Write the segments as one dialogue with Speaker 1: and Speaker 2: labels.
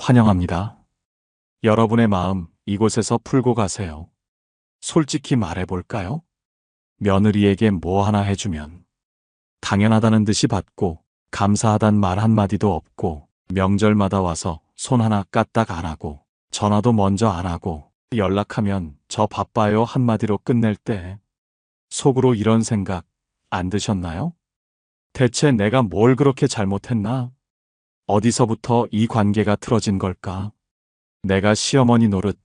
Speaker 1: 환영합니다. 여러분의 마음 이곳에서 풀고 가세요. 솔직히 말해볼까요? 며느리에게 뭐 하나 해주면 당연하다는 듯이 받고 감사하단 말 한마디도 없고 명절마다 와서 손 하나 까딱 안 하고 전화도 먼저 안 하고 연락하면 저 바빠요 한마디로 끝낼 때 속으로 이런 생각 안 드셨나요? 대체 내가 뭘 그렇게 잘못했나? 어디서부터 이 관계가 틀어진 걸까? 내가 시어머니 노릇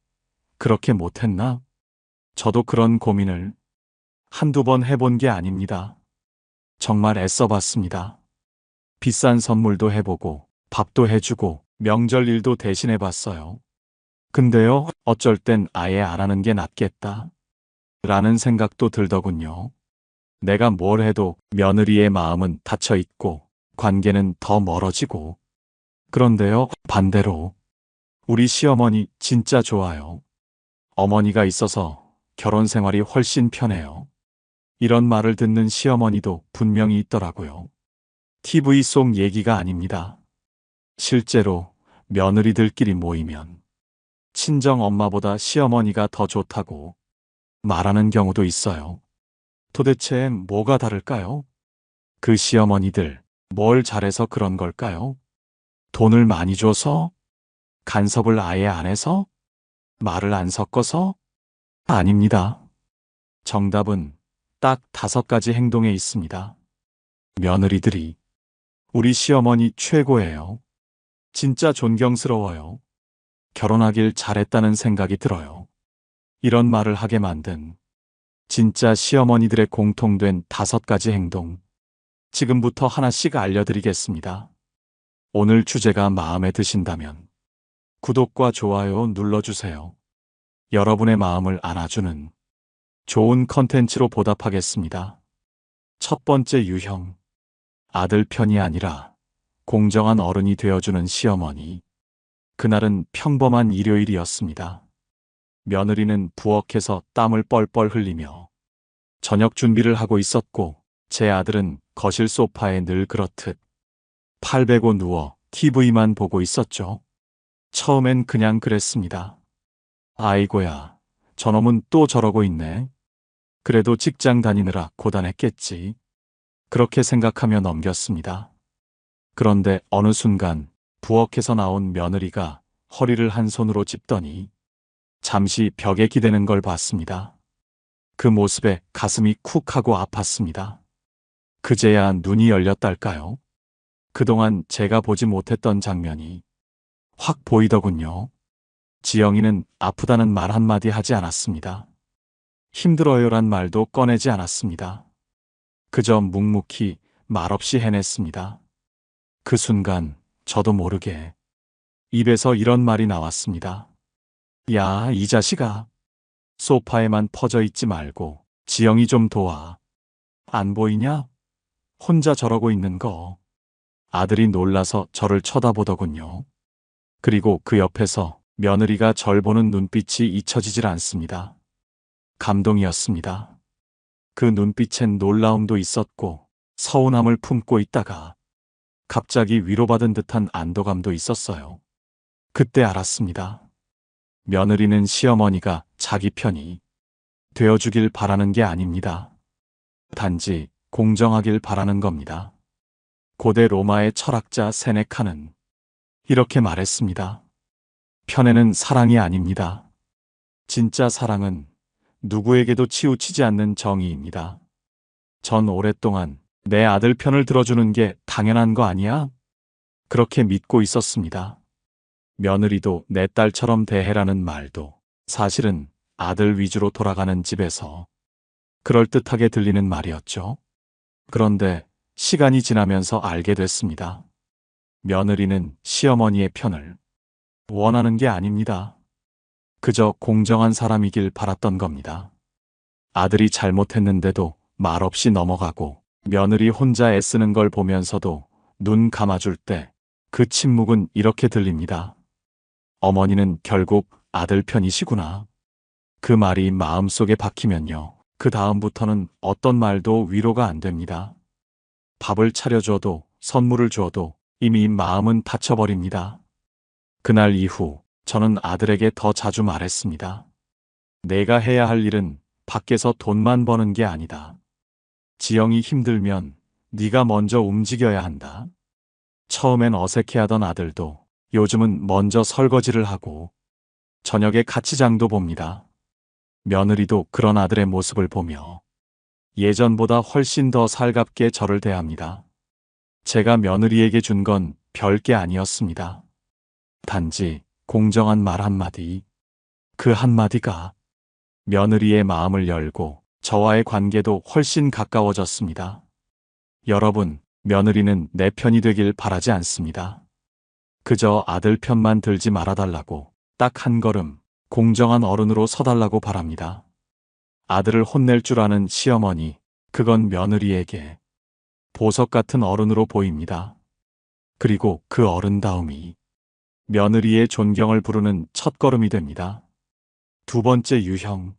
Speaker 1: 그렇게 못했나? 저도 그런 고민을 한두 번 해본 게 아닙니다. 정말 애써봤습니다. 비싼 선물도 해보고 밥도 해주고 명절 일도 대신해봤어요. 근데요, 어쩔 땐 아예 안 하는 게 낫겠다 라는 생각도 들더군요. 내가 뭘 해도 며느리의 마음은 닫혀있고 관계는 더 멀어지고. 그런데요, 반대로 우리 시어머니 진짜 좋아요. 어머니가 있어서 결혼 생활이 훨씬 편해요. 이런 말을 듣는 시어머니도 분명히 있더라고요. TV 속 얘기가 아닙니다. 실제로 며느리들끼리 모이면 친정 엄마보다 시어머니가 더 좋다고 말하는 경우도 있어요. 도대체 뭐가 다를까요? 그 시어머니들 뭘 잘해서 그런 걸까요? 돈을 많이 줘서? 간섭을 아예 안 해서? 말을 안 섞어서? 아닙니다. 정답은 딱 5가지 행동에 있습니다. 며느리들이 우리 시어머니 최고예요. 진짜 존경스러워요. 결혼하길 잘했다는 생각이 들어요. 이런 말을 하게 만든 진짜 시어머니들의 공통된 5가지 행동. 지금부터 하나씩 알려드리겠습니다. 오늘 주제가 마음에 드신다면 구독과 좋아요 눌러주세요. 여러분의 마음을 안아주는 좋은 컨텐츠로 보답하겠습니다. 첫 번째 유형. 아들 편이 아니라 공정한 어른이 되어주는 시어머니. 그날은 평범한 일요일이었습니다. 며느리는 부엌에서 땀을 뻘뻘 흘리며 저녁 준비를 하고 있었고 제 아들은 거실 소파에 늘 그렇듯 팔 베고 누워 TV만 보고 있었죠. 처음엔 그냥 그랬습니다. 아이고야, 저놈은 또 저러고 있네. 그래도 직장 다니느라 고단했겠지. 그렇게 생각하며 넘겼습니다. 그런데 어느 순간 부엌에서 나온 며느리가 허리를 한 손으로 짚더니 잠시 벽에 기대는 걸 봤습니다. 그 모습에 가슴이 쿡 하고 아팠습니다. 그제야 눈이 열렸달까요? 그동안 제가 보지 못했던 장면이 확 보이더군요. 지영이는 아프다는 말 한마디 하지 않았습니다. 힘들어요란 말도 꺼내지 않았습니다. 그저 묵묵히 말없이 해냈습니다. 그 순간 저도 모르게 입에서 이런 말이 나왔습니다. 야, 이 자식아. 소파에만 퍼져 있지 말고 지영이 좀 도와. 안 보이냐? 혼자 저러고 있는 거. 아들이 놀라서 저를 쳐다보더군요. 그리고 그 옆에서 며느리가 절 보는 눈빛이 잊혀지질 않습니다. 감동이었습니다. 그 눈빛엔 놀라움도 있었고 서운함을 품고 있다가 갑자기 위로받은 듯한 안도감도 있었어요. 그때 알았습니다. 며느리는 시어머니가 자기 편이 되어주길 바라는 게 아닙니다. 단지 공정하길 바라는 겁니다. 고대 로마의 철학자 세네카는 이렇게 말했습니다. 편애는 사랑이 아닙니다. 진짜 사랑은 누구에게도 치우치지 않는 정의입니다. 전 오랫동안 내 아들 편을 들어주는 게 당연한 거 아니야? 그렇게 믿고 있었습니다. 며느리도 내 딸처럼 대해라는 말도 사실은 아들 위주로 돌아가는 집에서 그럴듯하게 들리는 말이었죠. 그런데 시간이 지나면서 알게 됐습니다. 며느리는 시어머니의 편을 원하는 게 아닙니다. 그저 공정한 사람이길 바랐던 겁니다. 아들이 잘못했는데도 말없이 넘어가고 며느리 혼자 애쓰는 걸 보면서도 눈 감아줄 때 그 침묵은 이렇게 들립니다. 어머니는 결국 아들 편이시구나. 그 말이 마음속에 박히면요. 그 다음부터는 어떤 말도 위로가 안 됩니다. 밥을 차려줘도 선물을 줘도 이미 마음은 닫혀버립니다. 그날 이후 저는 아들에게 더 자주 말했습니다. 내가 해야 할 일은 밖에서 돈만 버는 게 아니다. 지영이 힘들면 네가 먼저 움직여야 한다. 처음엔 어색해하던 아들도 요즘은 먼저 설거지를 하고 저녁에 같이 장도 봅니다. 며느리도 그런 아들의 모습을 보며 예전보다 훨씬 더 살갑게 저를 대합니다. 제가 며느리에게 준 건 별게 아니었습니다. 단지 공정한 말 한마디. 그 한마디가 며느리의 마음을 열고 저와의 관계도 훨씬 가까워졌습니다. 여러분, 며느리는 내 편이 되길 바라지 않습니다. 그저 아들 편만 들지 말아달라고 딱 한 걸음 공정한 어른으로 서달라고 바랍니다. 아들을 혼낼 줄 아는 시어머니, 그건 며느리에게 보석 같은 어른으로 보입니다. 그리고 그 어른다움이 며느리의 존경을 부르는 첫걸음이 됩니다. 두 번째 유형,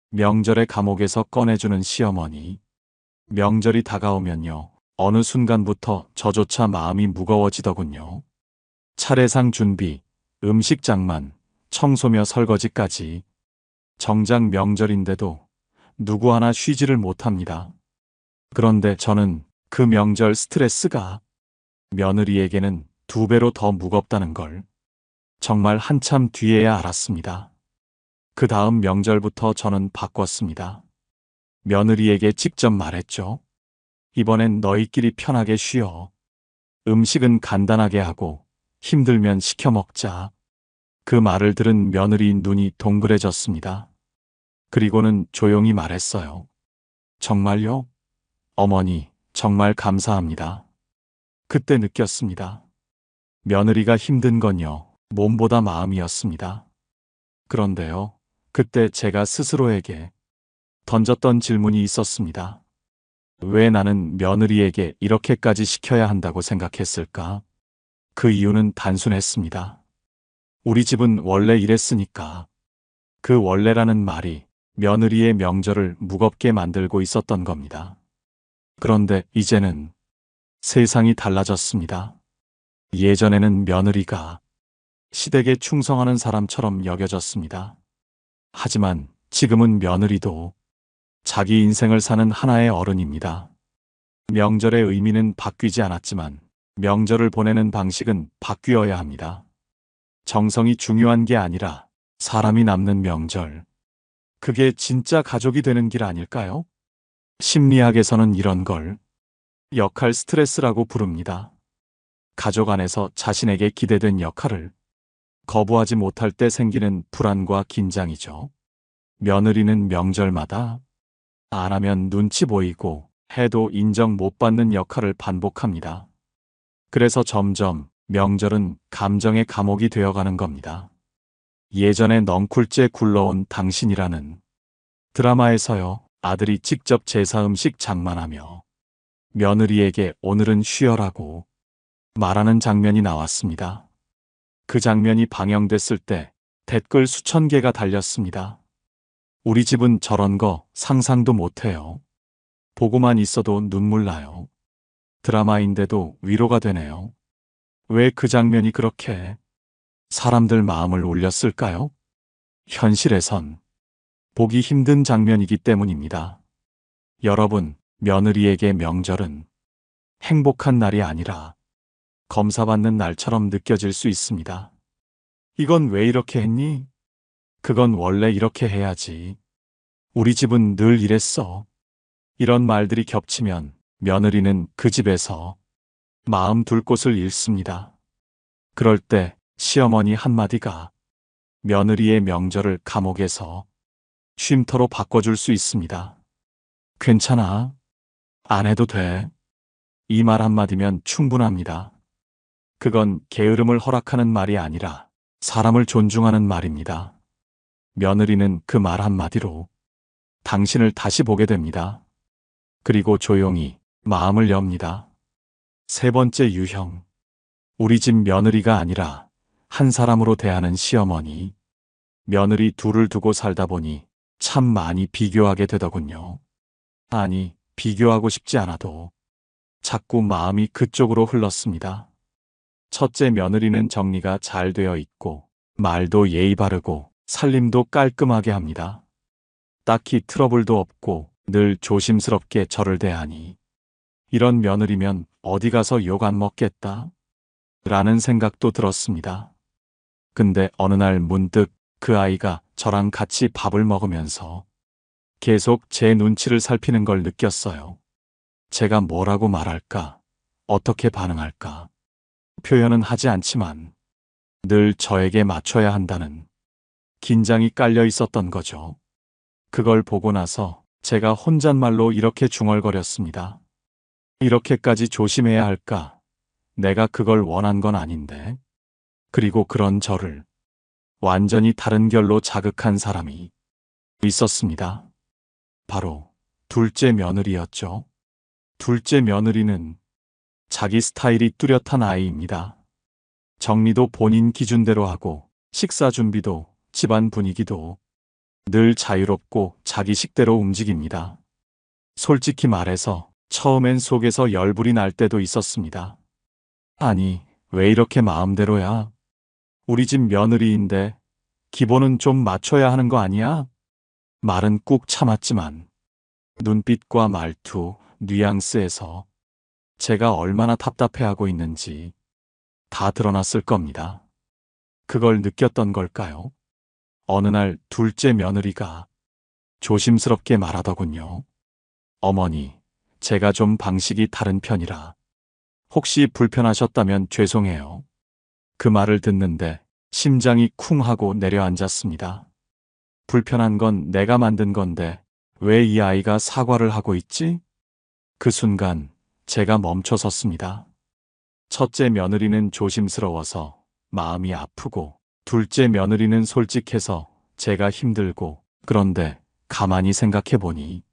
Speaker 1: 명절의 감옥에서 꺼내주는 시어머니. 명절이 다가오면요, 어느 순간부터 저조차 마음이 무거워지더군요. 차례상 준비, 음식 장만, 청소며 설거지까지. 정작 명절인데도 누구 하나 쉬지를 못합니다. 그런데 저는 그 명절 스트레스가 며느리에게는 2배로 더 무겁다는 걸 정말 한참 뒤에야 알았습니다. 그 다음 명절부터 저는 바꿨습니다. 며느리에게 직접 말했죠. 이번엔 너희끼리 편하게 쉬어. 음식은 간단하게 하고 힘들면 시켜 먹자. 그 말을 들은 며느리 눈이 동그래졌습니다. 그리고는 조용히 말했어요. 정말요? 어머니, 정말 감사합니다. 그때 느꼈습니다. 며느리가 힘든 건요, 몸보다 마음이었습니다. 그런데요, 그때 제가 스스로에게 던졌던 질문이 있었습니다. 왜 나는 며느리에게 이렇게까지 시켜야 한다고 생각했을까? 그 이유는 단순했습니다. 우리 집은 원래 이랬으니까. 그 원래라는 말이 며느리의 명절을 무겁게 만들고 있었던 겁니다. 그런데 이제는 세상이 달라졌습니다. 예전에는 며느리가 시댁에 충성하는 사람처럼 여겨졌습니다. 하지만 지금은 며느리도 자기 인생을 사는 하나의 어른입니다. 명절의 의미는 바뀌지 않았지만 명절을 보내는 방식은 바뀌어야 합니다. 정성이 중요한 게 아니라 사람이 남는 명절. 그게 진짜 가족이 되는 길 아닐까요? 심리학에서는 이런 걸 역할 스트레스라고 부릅니다. 가족 안에서 자신에게 기대된 역할을 거부하지 못할 때 생기는 불안과 긴장이죠. 며느리는 명절마다 안 하면 눈치 보이고 해도 인정 못 받는 역할을 반복합니다. 그래서 점점 명절은 감정의 감옥이 되어가는 겁니다. 예전에 넝쿨째 굴러온 당신이라는 드라마에서요, 아들이 직접 제사 음식 장만하며 며느리에게 오늘은 쉬어라고 말하는 장면이 나왔습니다. 그 장면이 방영됐을 때 댓글 수천 개가 달렸습니다. 우리 집은 저런 거 상상도 못해요. 보고만 있어도 눈물 나요. 드라마인데도 위로가 되네요. 왜 그 장면이 그렇게 사람들 마음을 울렸을까요? 현실에선 보기 힘든 장면이기 때문입니다. 여러분, 며느리에게 명절은 행복한 날이 아니라 검사받는 날처럼 느껴질 수 있습니다. 이건 왜 이렇게 했니? 그건 원래 이렇게 해야지. 우리 집은 늘 이랬어. 이런 말들이 겹치면 며느리는 그 집에서 마음 둘 곳을 잃습니다. 그럴 때 시어머니 한마디가 며느리의 명절을 감옥에서 쉼터로 바꿔줄 수 있습니다. 괜찮아. 안 해도 돼. 이 말 한마디면 충분합니다. 그건 게으름을 허락하는 말이 아니라 사람을 존중하는 말입니다. 며느리는 그 말 한마디로 당신을 다시 보게 됩니다. 그리고 조용히 마음을 엽니다. 세 번째 유형. 우리 집 며느리가 아니라 한 사람으로 대하는 시어머니. 며느리 둘을 두고 살다 보니 참 많이 비교하게 되더군요. 아니, 비교하고 싶지 않아도 자꾸 마음이 그쪽으로 흘렀습니다. 첫째 며느리는 정리가 잘 되어 있고 말도 예의 바르고 살림도 깔끔하게 합니다. 딱히 트러블도 없고 늘 조심스럽게 저를 대하니 이런 며느리면 어디 가서 욕 안 먹겠다 라는 생각도 들었습니다. 근데 어느 날 문득 그 아이가 저랑 같이 밥을 먹으면서 계속 제 눈치를 살피는 걸 느꼈어요. 제가 뭐라고 말할까? 어떻게 반응할까? 표현은 하지 않지만 늘 저에게 맞춰야 한다는 긴장이 깔려 있었던 거죠. 그걸 보고 나서 제가 혼잣말로 이렇게 중얼거렸습니다. 이렇게까지 조심해야 할까? 내가 그걸 원한 건 아닌데. 그리고 그런 저를 완전히 다른 결로 자극한 사람이 있었습니다. 바로 둘째 며느리였죠. 둘째 며느리는 자기 스타일이 뚜렷한 아이입니다. 정리도 본인 기준대로 하고 식사 준비도 집안 분위기도 늘 자유롭고 자기 식대로 움직입니다. 솔직히 말해서 처음엔 속에서 열불이 날 때도 있었습니다. 아니, 왜 이렇게 마음대로야? 우리 집 며느리인데 기본은 좀 맞춰야 하는 거 아니야? 말은 꾹 참았지만 눈빛과 말투, 뉘앙스에서 제가 얼마나 답답해하고 있는지 다 드러났을 겁니다. 그걸 느꼈던 걸까요? 어느 날 둘째 며느리가 조심스럽게 말하더군요. 어머니, 제가 좀 방식이 다른 편이라 혹시 불편하셨다면 죄송해요. 그 말을 듣는데 심장이 쿵 하고 내려앉았습니다. 불편한 건 내가 만든 건데 왜 이 아이가 사과를 하고 있지? 그 순간 제가 멈춰섰습니다. 첫째 며느리는 조심스러워서 마음이 아프고 둘째 며느리는 솔직해서 제가 힘들고 그런데 가만히 생각해 보니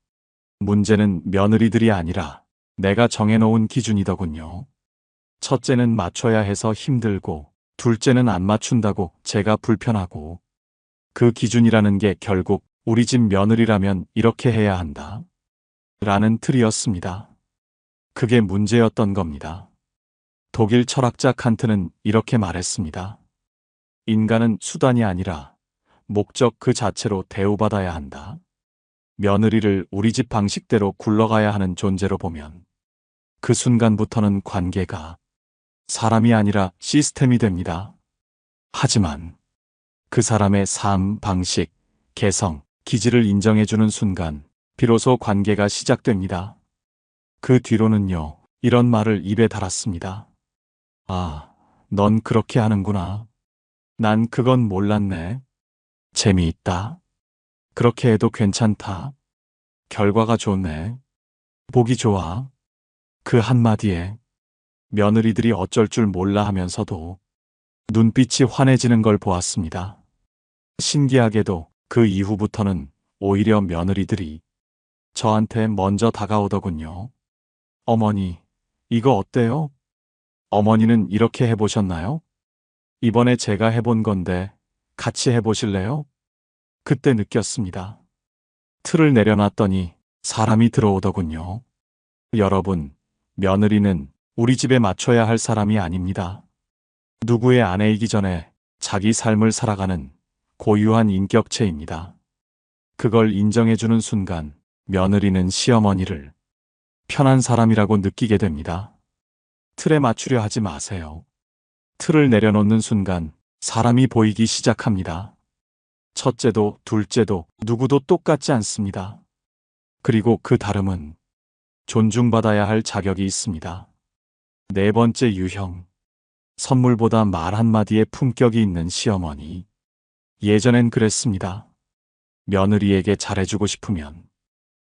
Speaker 1: 문제는 며느리들이 아니라 내가 정해놓은 기준이더군요. 첫째는 맞춰야 해서 힘들고 둘째는 안 맞춘다고 제가 불편하고 그 기준이라는 게 결국 우리 집 며느리라면 이렇게 해야 한다 라는 틀이었습니다. 그게 문제였던 겁니다. 독일 철학자 칸트는 이렇게 말했습니다. 인간은 수단이 아니라 목적 그 자체로 대우받아야 한다. 며느리를 우리 집 방식대로 굴러가야 하는 존재로 보면 그 순간부터는 관계가 사람이 아니라 시스템이 됩니다. 하지만 그 사람의 삶, 방식, 개성, 기질을 인정해주는 순간 비로소 관계가 시작됩니다. 그 뒤로는요, 이런 말을 입에 달았습니다. 아, 넌 그렇게 하는구나. 난 그건 몰랐네. 재미있다. 그렇게 해도 괜찮다. 결과가 좋네. 보기 좋아. 그 한마디에 며느리들이 어쩔 줄 몰라 하면서도 눈빛이 환해지는 걸 보았습니다. 신기하게도 그 이후부터는 오히려 며느리들이 저한테 먼저 다가오더군요. 어머니, 이거 어때요? 어머니는 이렇게 해보셨나요? 이번에 제가 해본 건데 같이 해보실래요? 그때 느꼈습니다. 틀을 내려놨더니 사람이 들어오더군요. 여러분, 며느리는 우리 집에 맞춰야 할 사람이 아닙니다. 누구의 아내이기 전에 자기 삶을 살아가는 고유한 인격체입니다. 그걸 인정해주는 순간 며느리는 시어머니를 편한 사람이라고 느끼게 됩니다. 틀에 맞추려 하지 마세요. 틀을 내려놓는 순간 사람이 보이기 시작합니다. 첫째도 둘째도 누구도 똑같지 않습니다. 그리고 그 다름은 존중받아야 할 자격이 있습니다. 네 번째 유형. 선물보다 말 한마디에 품격이 있는 시어머니. 예전엔 그랬습니다. 며느리에게 잘해주고 싶으면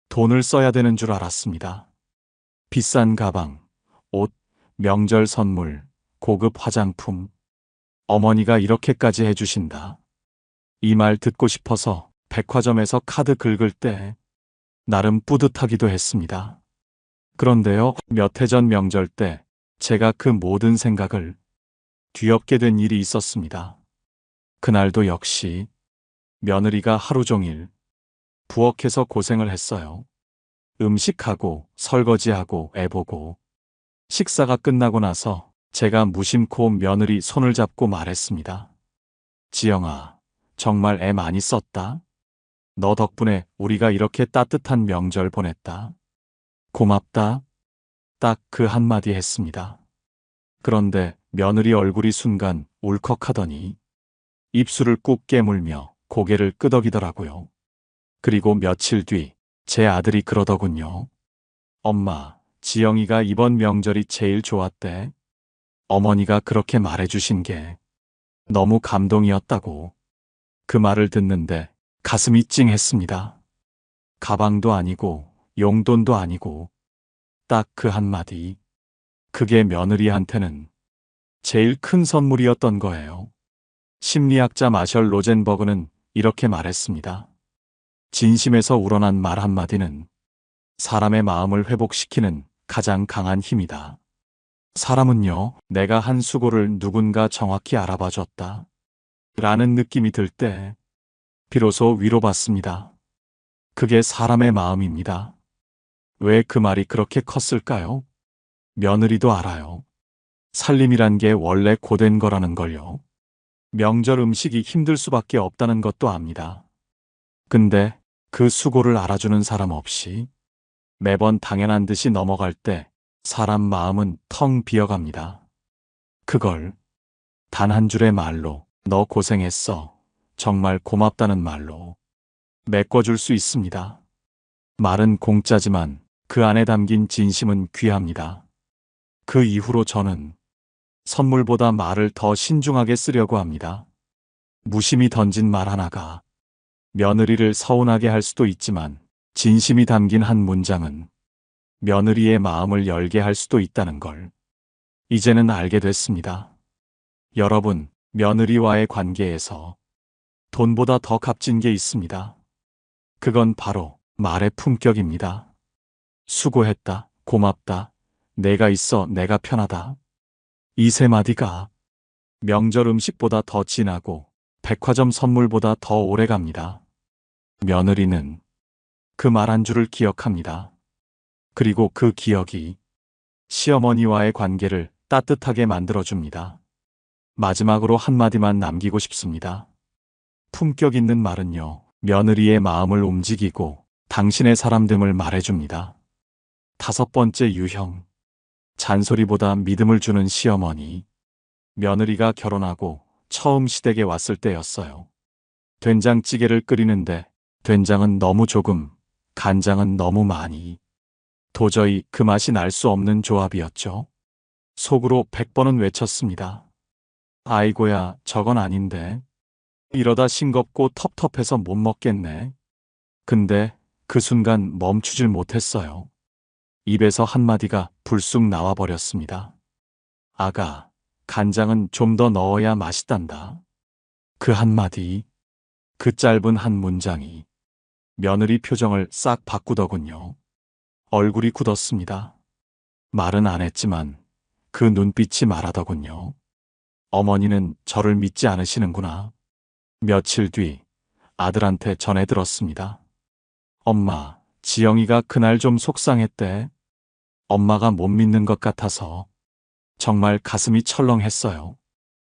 Speaker 1: 돈을 써야 되는 줄 알았습니다. 비싼 가방, 옷, 명절 선물, 고급 화장품. 어머니가 이렇게까지 해주신다. 이 말 듣고 싶어서 백화점에서 카드 긁을 때 나름 뿌듯하기도 했습니다. 그런데요, 몇 해 전 명절 때 제가 그 모든 생각을 뒤엎게 된 일이 있었습니다. 그날도 역시 며느리가 하루 종일 부엌에서 고생을 했어요. 음식하고 설거지하고 애보고 식사가 끝나고 나서 제가 무심코 며느리 손을 잡고 말했습니다. 지영아, 정말 애 많이 썼다. 너 덕분에 우리가 이렇게 따뜻한 명절 보냈다. 고맙다. 딱 그 한마디 했습니다. 그런데 며느리 얼굴이 순간 울컥하더니 입술을 꾹 깨물며 고개를 끄덕이더라고요. 그리고 며칠 뒤 제 아들이 그러더군요. 엄마, 지영이가 이번 명절이 제일 좋았대. 어머니가 그렇게 말해주신 게 너무 감동이었다고. 그 말을 듣는데 가슴이 찡했습니다. 가방도 아니고 용돈도 아니고 딱 그 한마디. 그게 며느리한테는 제일 큰 선물이었던 거예요. 심리학자 마셜 로젠버그는 이렇게 말했습니다. 진심에서 우러난 말 한마디는 사람의 마음을 회복시키는 가장 강한 힘이다. 사람은요, 내가 한 수고를 누군가 정확히 알아봐 줬다. 라는 느낌이 들 때 비로소 위로받습니다. 그게 사람의 마음입니다. 왜 그 말이 그렇게 컸을까요? 며느리도 알아요. 살림이란 게 원래 고된 거라는 걸요. 명절 음식이 힘들 수밖에 없다는 것도 압니다. 근데 그 수고를 알아주는 사람 없이 매번 당연한 듯이 넘어갈 때 사람 마음은 텅 비어갑니다. 그걸 단 한 줄의 말로 너 고생했어. 정말 고맙다는 말로 메꿔줄 수 있습니다. 말은 공짜지만 그 안에 담긴 진심은 귀합니다. 그 이후로 저는 선물보다 말을 더 신중하게 쓰려고 합니다. 무심히 던진 말 하나가 며느리를 서운하게 할 수도 있지만 진심이 담긴 한 문장은 며느리의 마음을 열게 할 수도 있다는 걸 이제는 알게 됐습니다. 여러분, 며느리와의 관계에서 돈보다 더 값진 게 있습니다. 그건 바로 말의 품격입니다. 수고했다, 고맙다, 내가 있어, 내가 편하다. 이 세 마디가 명절 음식보다 더 진하고 백화점 선물보다 더 오래 갑니다. 며느리는 그 말 한 줄을 기억합니다. 그리고 그 기억이 시어머니와의 관계를 따뜻하게 만들어줍니다. 마지막으로 한마디만 남기고 싶습니다. 품격 있는 말은요, 며느리의 마음을 움직이고 당신의 사람됨을 말해줍니다. 5번째 유형. 잔소리보다 믿음을 주는 시어머니. 며느리가 결혼하고 처음 시댁에 왔을 때였어요. 된장찌개를 끓이는데 된장은 너무 조금, 간장은 너무 많이. 도저히 그 맛이 날 수 없는 조합이었죠. 속으로 100번은 외쳤습니다. 아이고야, 저건 아닌데. 이러다 싱겁고 텁텁해서 못 먹겠네. 근데 그 순간 멈추질 못했어요. 입에서 한마디가 불쑥 나와버렸습니다. 아가, 간장은 좀 더 넣어야 맛있단다. 그 한마디, 그 짧은 한 문장이 며느리 표정을 싹 바꾸더군요. 얼굴이 굳었습니다. 말은 안 했지만 그 눈빛이 말하더군요. 어머니는 저를 믿지 않으시는구나. 며칠 뒤 아들한테 전해 들었습니다. 엄마, 지영이가 그날 좀 속상했대. 엄마가 못 믿는 것 같아서 정말 가슴이 철렁했어요.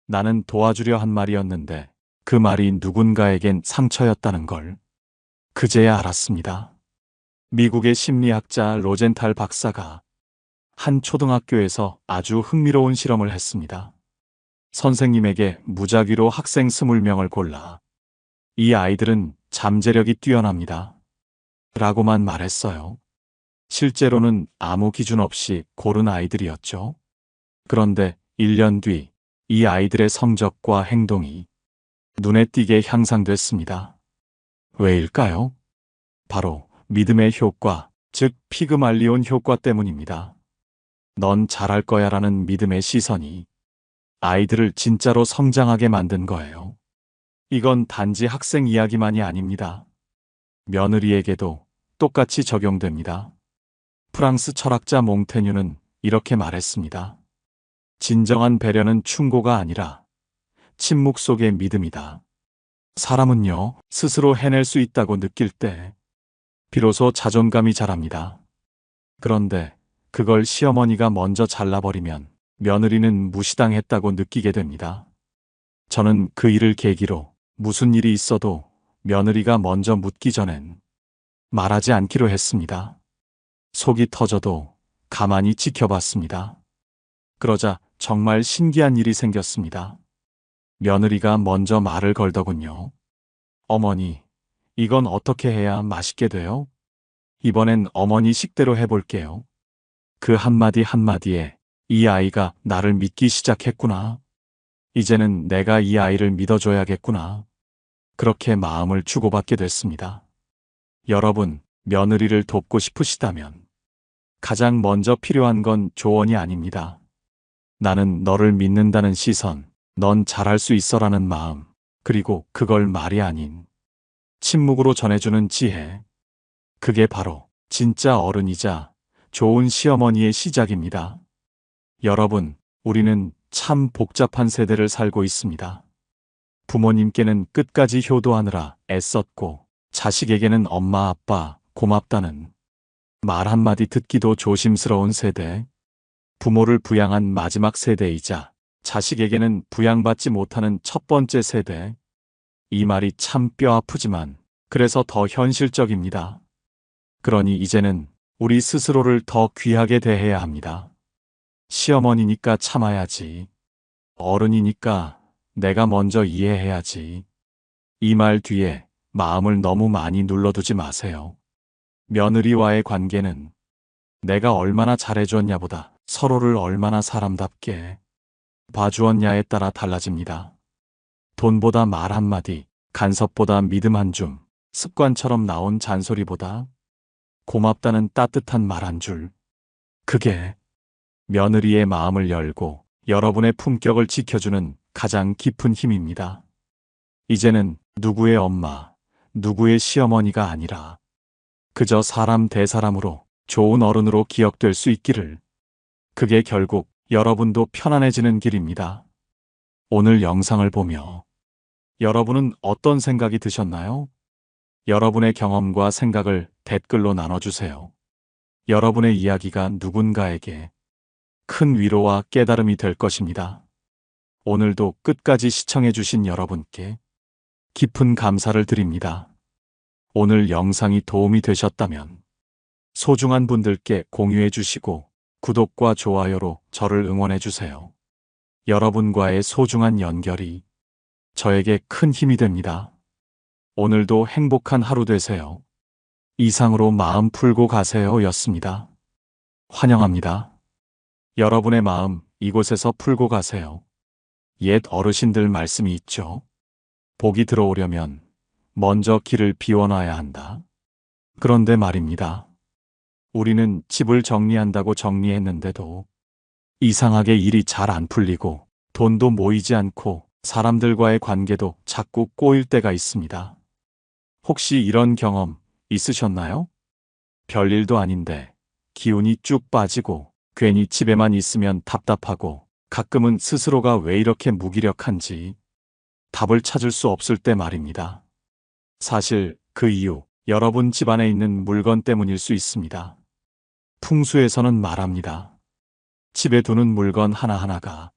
Speaker 1: 나는 도와주려 한 말이었는데 그 말이 누군가에겐 상처였다는 걸 그제야 알았습니다. 미국의 심리학자 로젠탈 박사가 한 초등학교에서 아주 흥미로운 실험을 했습니다. 선생님에게 무작위로 학생 20명을 골라 이 아이들은 잠재력이 뛰어납니다. 라고만 말했어요. 실제로는 아무 기준 없이 고른 아이들이었죠. 그런데 1년 뒤 이 아이들의 성적과 행동이 눈에 띄게 향상됐습니다. 왜일까요? 바로 믿음의 효과, 즉 피그말리온 효과 때문입니다. 넌 잘할 거야 라는 믿음의 시선이 아이들을 진짜로 성장하게 만든 거예요. 이건 단지 학생 이야기만이 아닙니다. 며느리에게도 똑같이 적용됩니다. 프랑스 철학자 몽테뉴는 이렇게 말했습니다. 진정한 배려는 충고가 아니라 침묵 속의 믿음이다. 사람은요, 스스로 해낼 수 있다고 느낄 때 비로소 자존감이 자랍니다. 그런데 그걸 시어머니가 먼저 잘라버리면 며느리는 무시당했다고 느끼게 됩니다. 저는 그 일을 계기로 무슨 일이 있어도 며느리가 먼저 묻기 전엔 말하지 않기로 했습니다. 속이 터져도 가만히 지켜봤습니다. 그러자 정말 신기한 일이 생겼습니다. 며느리가 먼저 말을 걸더군요. 어머니, 이건 어떻게 해야 맛있게 돼요? 이번엔 어머니 식대로 해볼게요. 그 한마디 한마디에 이 아이가 나를 믿기 시작했구나. 이제는 내가 이 아이를 믿어줘야겠구나. 그렇게 마음을 주고받게 됐습니다. 여러분, 며느리를 돕고 싶으시다면 가장 먼저 필요한 건 조언이 아닙니다. 나는 너를 믿는다는 시선, 넌 잘할 수 있어라는 마음, 그리고 그걸 말이 아닌 침묵으로 전해주는 지혜. 그게 바로 진짜 어른이자 좋은 시어머니의 시작입니다. 여러분, 우리는 참 복잡한 세대를 살고 있습니다. 부모님께는 끝까지 효도하느라 애썼고, 자식에게는 엄마, 아빠, 고맙다는 말 한마디 듣기도 조심스러운 세대. 부모를 부양한 마지막 세대이자 자식에게는 부양받지 못하는 첫 번째 세대. 이 말이 참 뼈 아프지만 그래서 더 현실적입니다. 그러니 이제는 우리 스스로를 더 귀하게 대해야 합니다. 시어머니니까 참아야지. 어른이니까 내가 먼저 이해해야지. 이 말 뒤에 마음을 너무 많이 눌러두지 마세요. 며느리와의 관계는 내가 얼마나 잘해주었냐보다 서로를 얼마나 사람답게 봐주었냐에 따라 달라집니다. 돈보다 말 한마디, 간섭보다 믿음 한 줌, 습관처럼 나온 잔소리보다 고맙다는 따뜻한 말 한 줄. 그게 며느리의 마음을 열고 여러분의 품격을 지켜주는 가장 깊은 힘입니다. 이제는 누구의 엄마, 누구의 시어머니가 아니라 그저 사람 대 사람으로 좋은 어른으로 기억될 수 있기를. 그게 결국 여러분도 편안해지는 길입니다. 오늘 영상을 보며 여러분은 어떤 생각이 드셨나요? 여러분의 경험과 생각을 댓글로 나눠주세요. 여러분의 이야기가 누군가에게 큰 위로와 깨달음이 될 것입니다. 오늘도 끝까지 시청해주신 여러분께 깊은 감사를 드립니다. 오늘 영상이 도움이 되셨다면 소중한 분들께 공유해 주시고 구독과 좋아요로 저를 응원해 주세요. 여러분과의 소중한 연결이 저에게 큰 힘이 됩니다. 오늘도 행복한 하루 되세요. 이상으로 마음 풀고 가세요 였습니다. 환영합니다. 여러분의 마음 이곳에서 풀고 가세요. 옛 어르신들 말씀이 있죠. 복이 들어오려면 먼저 길을 비워놔야 한다. 그런데 말입니다. 우리는 집을 정리한다고 정리했는데도 이상하게 일이 잘 안 풀리고 돈도 모이지 않고 사람들과의 관계도 자꾸 꼬일 때가 있습니다. 혹시 이런 경험 있으셨나요? 별일도 아닌데 기운이 쭉 빠지고 괜히 집에만 있으면 답답하고 가끔은 스스로가 왜 이렇게 무기력한지 답을 찾을 수 없을 때 말입니다. 사실 그 이유 여러분 집안에 있는 물건 때문일 수 있습니다. 풍수에서는 말합니다. 집에 두는 물건 하나하나가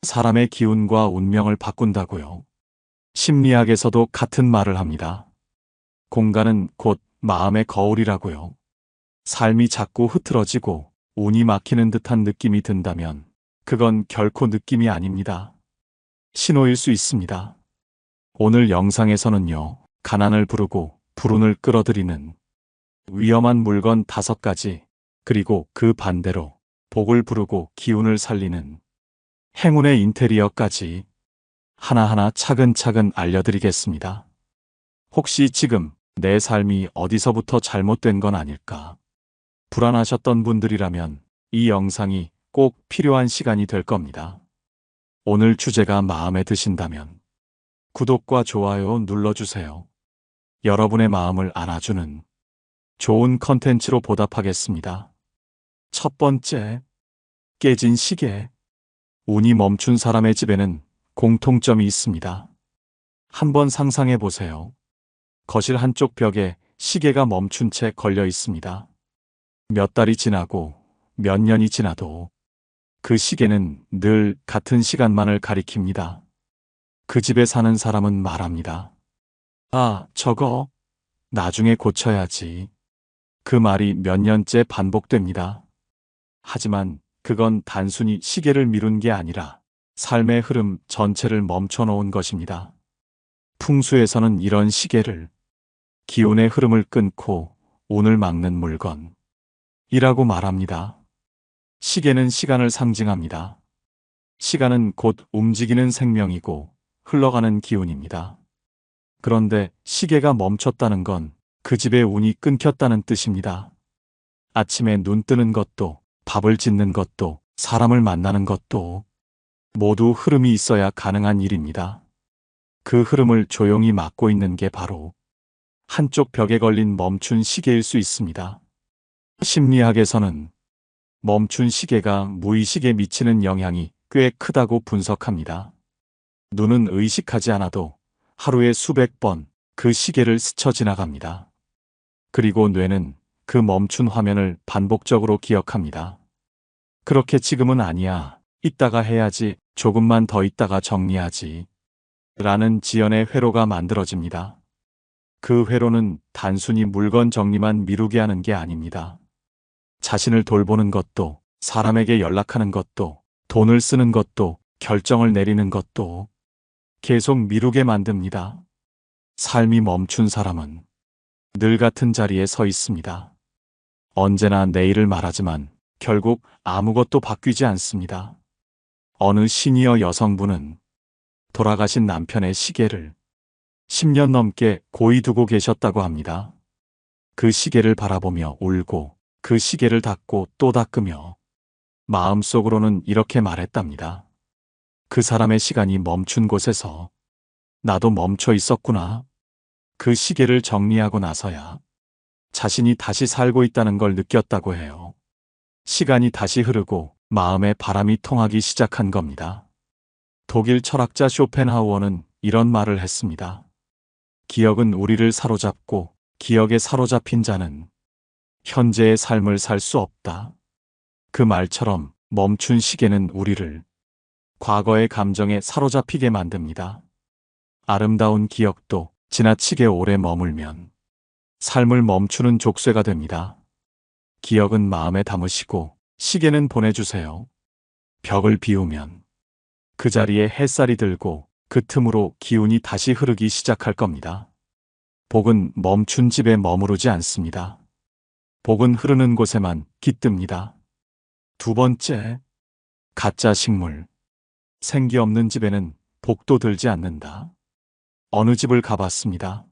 Speaker 1: 사람의 기운과 운명을 바꾼다고요. 심리학에서도 같은 말을 합니다. 공간은 곧 마음의 거울이라고요. 삶이 자꾸 흐트러지고 운이 막히는 듯한 느낌이 든다면 그건 결코 느낌이 아닙니다. 신호일 수 있습니다. 오늘 영상에서는요, 가난을 부르고 불운을 끌어들이는 위험한 물건 5가지, 그리고 그 반대로 복을 부르고 기운을 살리는 행운의 인테리어까지 하나하나 차근차근 알려드리겠습니다. 혹시 지금 내 삶이 어디서부터 잘못된 건 아닐까 불안하셨던 분들이라면 이 영상이 꼭 필요한 시간이 될 겁니다. 오늘 주제가 마음에 드신다면 구독과 좋아요 눌러주세요. 여러분의 마음을 안아주는 좋은 컨텐츠로 보답하겠습니다. 첫 번째, 깨진 시계. 운이 멈춘 사람의 집에는 공통점이 있습니다. 한번 상상해 보세요. 거실 한쪽 벽에 시계가 멈춘 채 걸려 있습니다. 몇 달이 지나고 몇 년이 지나도 그 시계는 늘 같은 시간만을 가리킵니다. 그 집에 사는 사람은 말합니다. 아, 저거 나중에 고쳐야지. 그 말이 몇 년째 반복됩니다. 하지만 그건 단순히 시계를 미룬 게 아니라 삶의 흐름 전체를 멈춰놓은 것입니다. 풍수에서는 이런 시계를 기운의 흐름을 끊고 운을 막는 물건이라고 말합니다. 시계는 시간을 상징합니다. 시간은 곧 움직이는 생명이고 흘러가는 기운입니다. 그런데 시계가 멈췄다는 건 그 집의 운이 끊겼다는 뜻입니다. 아침에 눈 뜨는 것도, 밥을 짓는 것도, 사람을 만나는 것도 모두 흐름이 있어야 가능한 일입니다. 그 흐름을 조용히 막고 있는 게 바로 한쪽 벽에 걸린 멈춘 시계일 수 있습니다. 심리학에서는 멈춘 시계가 무의식에 미치는 영향이 꽤 크다고 분석합니다. 눈은 의식하지 않아도 하루에 수백 번 그 시계를 스쳐 지나갑니다. 그리고 뇌는 그 멈춘 화면을 반복적으로 기억합니다. 그렇게 지금은 아니야. 이따가 해야지. 조금만 더 있다가 정리하지. 라는 지연의 회로가 만들어집니다. 그 회로는 단순히 물건 정리만 미루게 하는 게 아닙니다. 자신을 돌보는 것도, 사람에게 연락하는 것도, 돈을 쓰는 것도, 결정을 내리는 것도 계속 미루게 만듭니다. 삶이 멈춘 사람은 늘 같은 자리에 서 있습니다. 언제나 내일을 말하지만 결국 아무것도 바뀌지 않습니다. 어느 시니어 여성분은 돌아가신 남편의 시계를 10년 넘게 고이 두고 계셨다고 합니다. 그 시계를 바라보며 울고 그 시계를 닦고 또 닦으며 마음속으로는 이렇게 말했답니다. 그 사람의 시간이 멈춘 곳에서 나도 멈춰 있었구나. 그 시계를 정리하고 나서야 자신이 다시 살고 있다는 걸 느꼈다고 해요. 시간이 다시 흐르고 마음의 바람이 통하기 시작한 겁니다. 독일 철학자 쇼펜하우어는 이런 말을 했습니다. 기억은 우리를 사로잡고 기억에 사로잡힌 자는 현재의 삶을 살 수 없다. 그 말처럼 멈춘 시계는 우리를 과거의 감정에 사로잡히게 만듭니다. 아름다운 기억도 지나치게 오래 머물면 삶을 멈추는 족쇄가 됩니다. 기억은 마음에 담으시고 시계는 보내주세요. 벽을 비우면 그 자리에 햇살이 들고 그 틈으로 기운이 다시 흐르기 시작할 겁니다. 복은 멈춘 집에 머무르지 않습니다. 복은 흐르는 곳에만 깃듭니다. 두 번째, 가짜 식물. 생기 없는 집에는 복도 들지 않는다. 어느 집을 가봤습니다.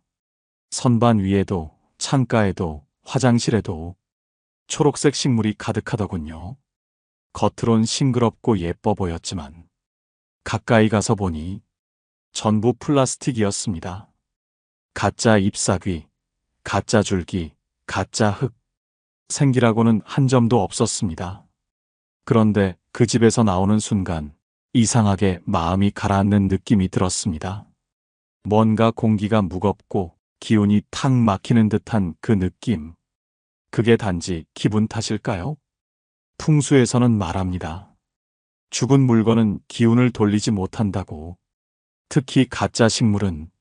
Speaker 1: 선반 위에도, 창가에도, 화장실에도 초록색 식물이 가득하더군요. 겉으론 싱그럽고 예뻐 보였지만 가까이 가서 보니 전부 플라스틱이었습니다. 가짜 잎사귀, 가짜 줄기, 가짜 흙. 생기라고는 한 점도 없었습니다. 그런데 그 집에서 나오는 순간 이상하게 마음이 가라앉는 느낌이 들었습니다. 뭔가 공기가 무겁고 기운이 탁 막히는 듯한 그 느낌. 그게 단지 기분 탓일까요? 풍수에서는 말합니다. 죽은 물건은 기운을 돌리지 못한다고. 특히 가짜 식물은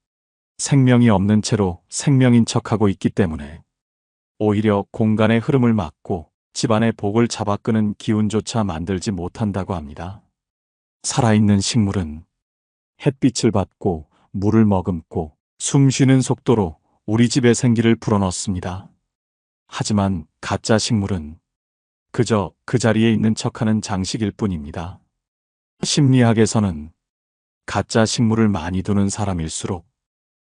Speaker 1: 생명이 없는 채로 생명인 척하고 있기 때문에 오히려 공간의 흐름을 막고 집안의 복을 잡아끄는 기운조차 만들지 못한다고 합니다. 살아있는 식물은 햇빛을 받고 물을 머금고 숨 쉬는 속도로 우리 집의 생기를 불어넣습니다. 하지만 가짜 식물은 그저 그 자리에 있는 척하는 장식일 뿐입니다. 심리학에서는 가짜 식물을 많이 두는 사람일수록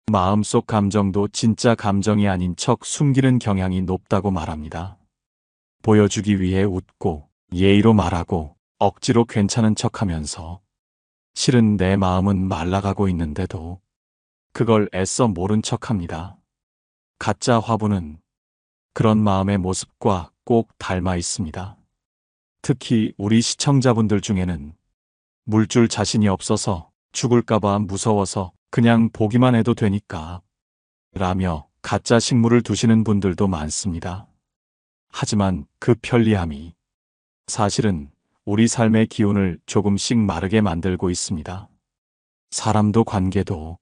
Speaker 1: 마음속 감정도 진짜 감정이 아닌 척 숨기는 경향이 높다고 말합니다. 보여주기 위해 웃고 예의로 말하고 억지로 괜찮은 척하면서 실은 내 마음은 말라가고 있는데도 그걸 애써 모른 척합니다. 가짜 화분은 그런 마음의 모습과 꼭 닮아 있습니다. 특히 우리 시청자분들 중에는 물줄 자신이 없어서 죽을까봐 무서워서 그냥 보기만 해도 되니까 라며 가짜 식물을 두시는 분들도 많습니다. 하지만 그 편리함이 사실은 우리 삶의 기운을 조금씩 마르게 만들고 있습니다. 사람도 관계도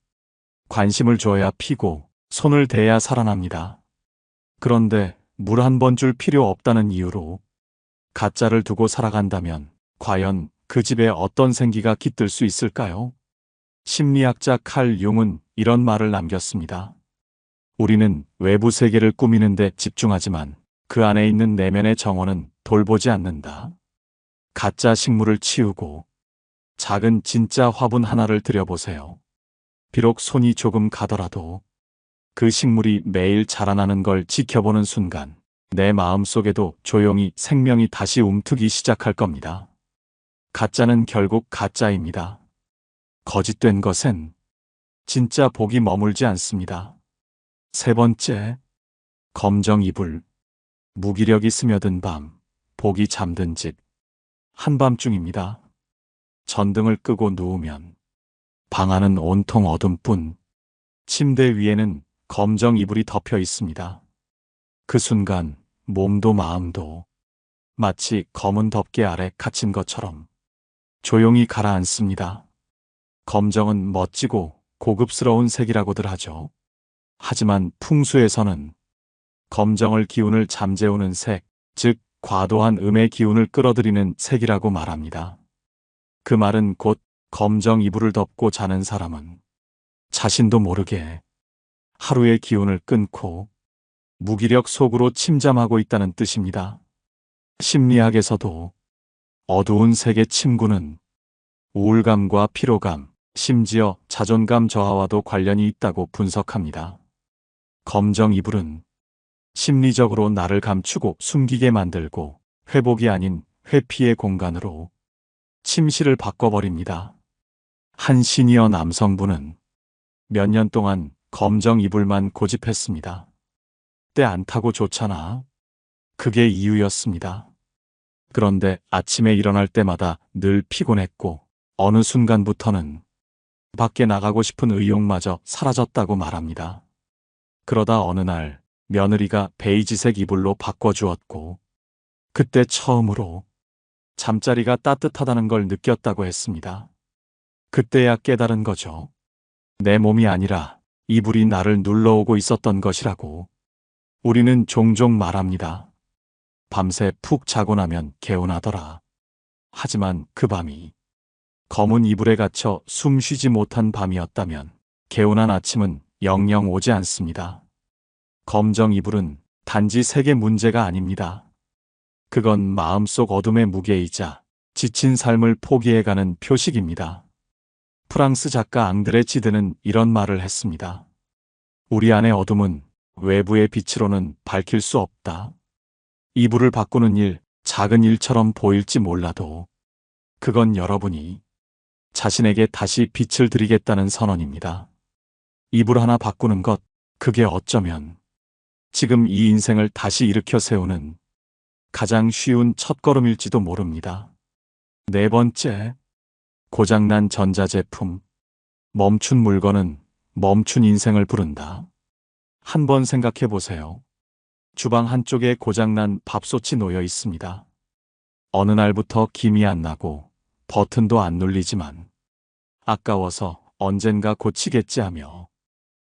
Speaker 1: 관심을 줘야 피고 손을 대야 살아납니다. 그런데 물 한 번 줄 필요 없다는 이유로 가짜를 두고 살아간다면 과연 그 집에 어떤 생기가 깃들 수 있을까요? 심리학자 칼 융은 이런 말을 남겼습니다. 우리는 외부 세계를 꾸미는 데 집중하지만 그 안에 있는 내면의 정원은 돌보지 않는다. 가짜 식물을 치우고 작은 진짜 화분 하나를 들여보세요. 비록 손이 조금 가더라도 그 식물이 매일 자라나는 걸 지켜보는 순간 내 마음속에도 조용히 생명이 다시 움트기 시작할 겁니다. 가짜는 결국 가짜입니다. 거짓된 것엔 진짜 복이 머물지 않습니다. 세 번째, 검정 이불. 무기력이 스며든 밤, 복이 잠든 집. 한밤중입니다. 전등을 끄고 누우면 방 안은 온통 어둠뿐, 침대 위에는 검정 이불이 덮여 있습니다. 그 순간 몸도 마음도 마치 검은 덮개 아래 갇힌 것처럼 조용히 가라앉습니다. 검정은 멋지고 고급스러운 색이라고들 하죠. 하지만 풍수에서는 검정을 기운을 잠재우는 색, 즉 과도한 음의 기운을 끌어들이는 색이라고 말합니다. 그 말은 곧 검정 이불을 덮고 자는 사람은 자신도 모르게 하루의 기운을 끊고 무기력 속으로 침잠하고 있다는 뜻입니다. 심리학에서도 어두운 색의 침구는 우울감과 피로감, 심지어 자존감 저하와도 관련이 있다고 분석합니다. 검정 이불은 심리적으로 나를 감추고 숨기게 만들고 회복이 아닌 회피의 공간으로 침실을 바꿔버립니다. 한 시니어 남성분은 몇 년 동안 검정 이불만 고집했습니다. 때 안 타고 좋잖아. 그게 이유였습니다. 그런데 아침에 일어날 때마다 늘 피곤했고 어느 순간부터는 밖에 나가고 싶은 의욕마저 사라졌다고 말합니다. 그러다 어느 날 며느리가 베이지색 이불로 바꿔주었고 그때 처음으로 잠자리가 따뜻하다는 걸 느꼈다고 했습니다. 그때야 깨달은 거죠. 내 몸이 아니라 이불이 나를 눌러오고 있었던 것이라고. 우리는 종종 말합니다. 밤새 푹 자고 나면 개운하더라. 하지만 그 밤이 검은 이불에 갇혀 숨 쉬지 못한 밤이었다면 개운한 아침은 영영 오지 않습니다. 검정 이불은 단지 색의 문제가 아닙니다. 그건 마음속 어둠의 무게이자 지친 삶을 포기해가는 표식입니다. 프랑스 작가 앙드레 지드는 이런 말을 했습니다. 우리 안의 어둠은 외부의 빛으로는 밝힐 수 없다. 이불을 바꾸는 일, 작은 일처럼 보일지 몰라도 그건 여러분이 자신에게 다시 빛을 드리겠다는 선언입니다. 이불 하나 바꾸는 것, 그게 어쩌면 지금 이 인생을 다시 일으켜 세우는 가장 쉬운 첫걸음일지도 모릅니다. 네 번째, 고장난 전자제품. 멈춘 물건은 멈춘 인생을 부른다. 한번 생각해 보세요. 주방 한쪽에 고장난 밥솥이 놓여 있습니다. 어느 날부터 김이 안 나고 버튼도 안 눌리지만 아까워서 언젠가 고치겠지 하며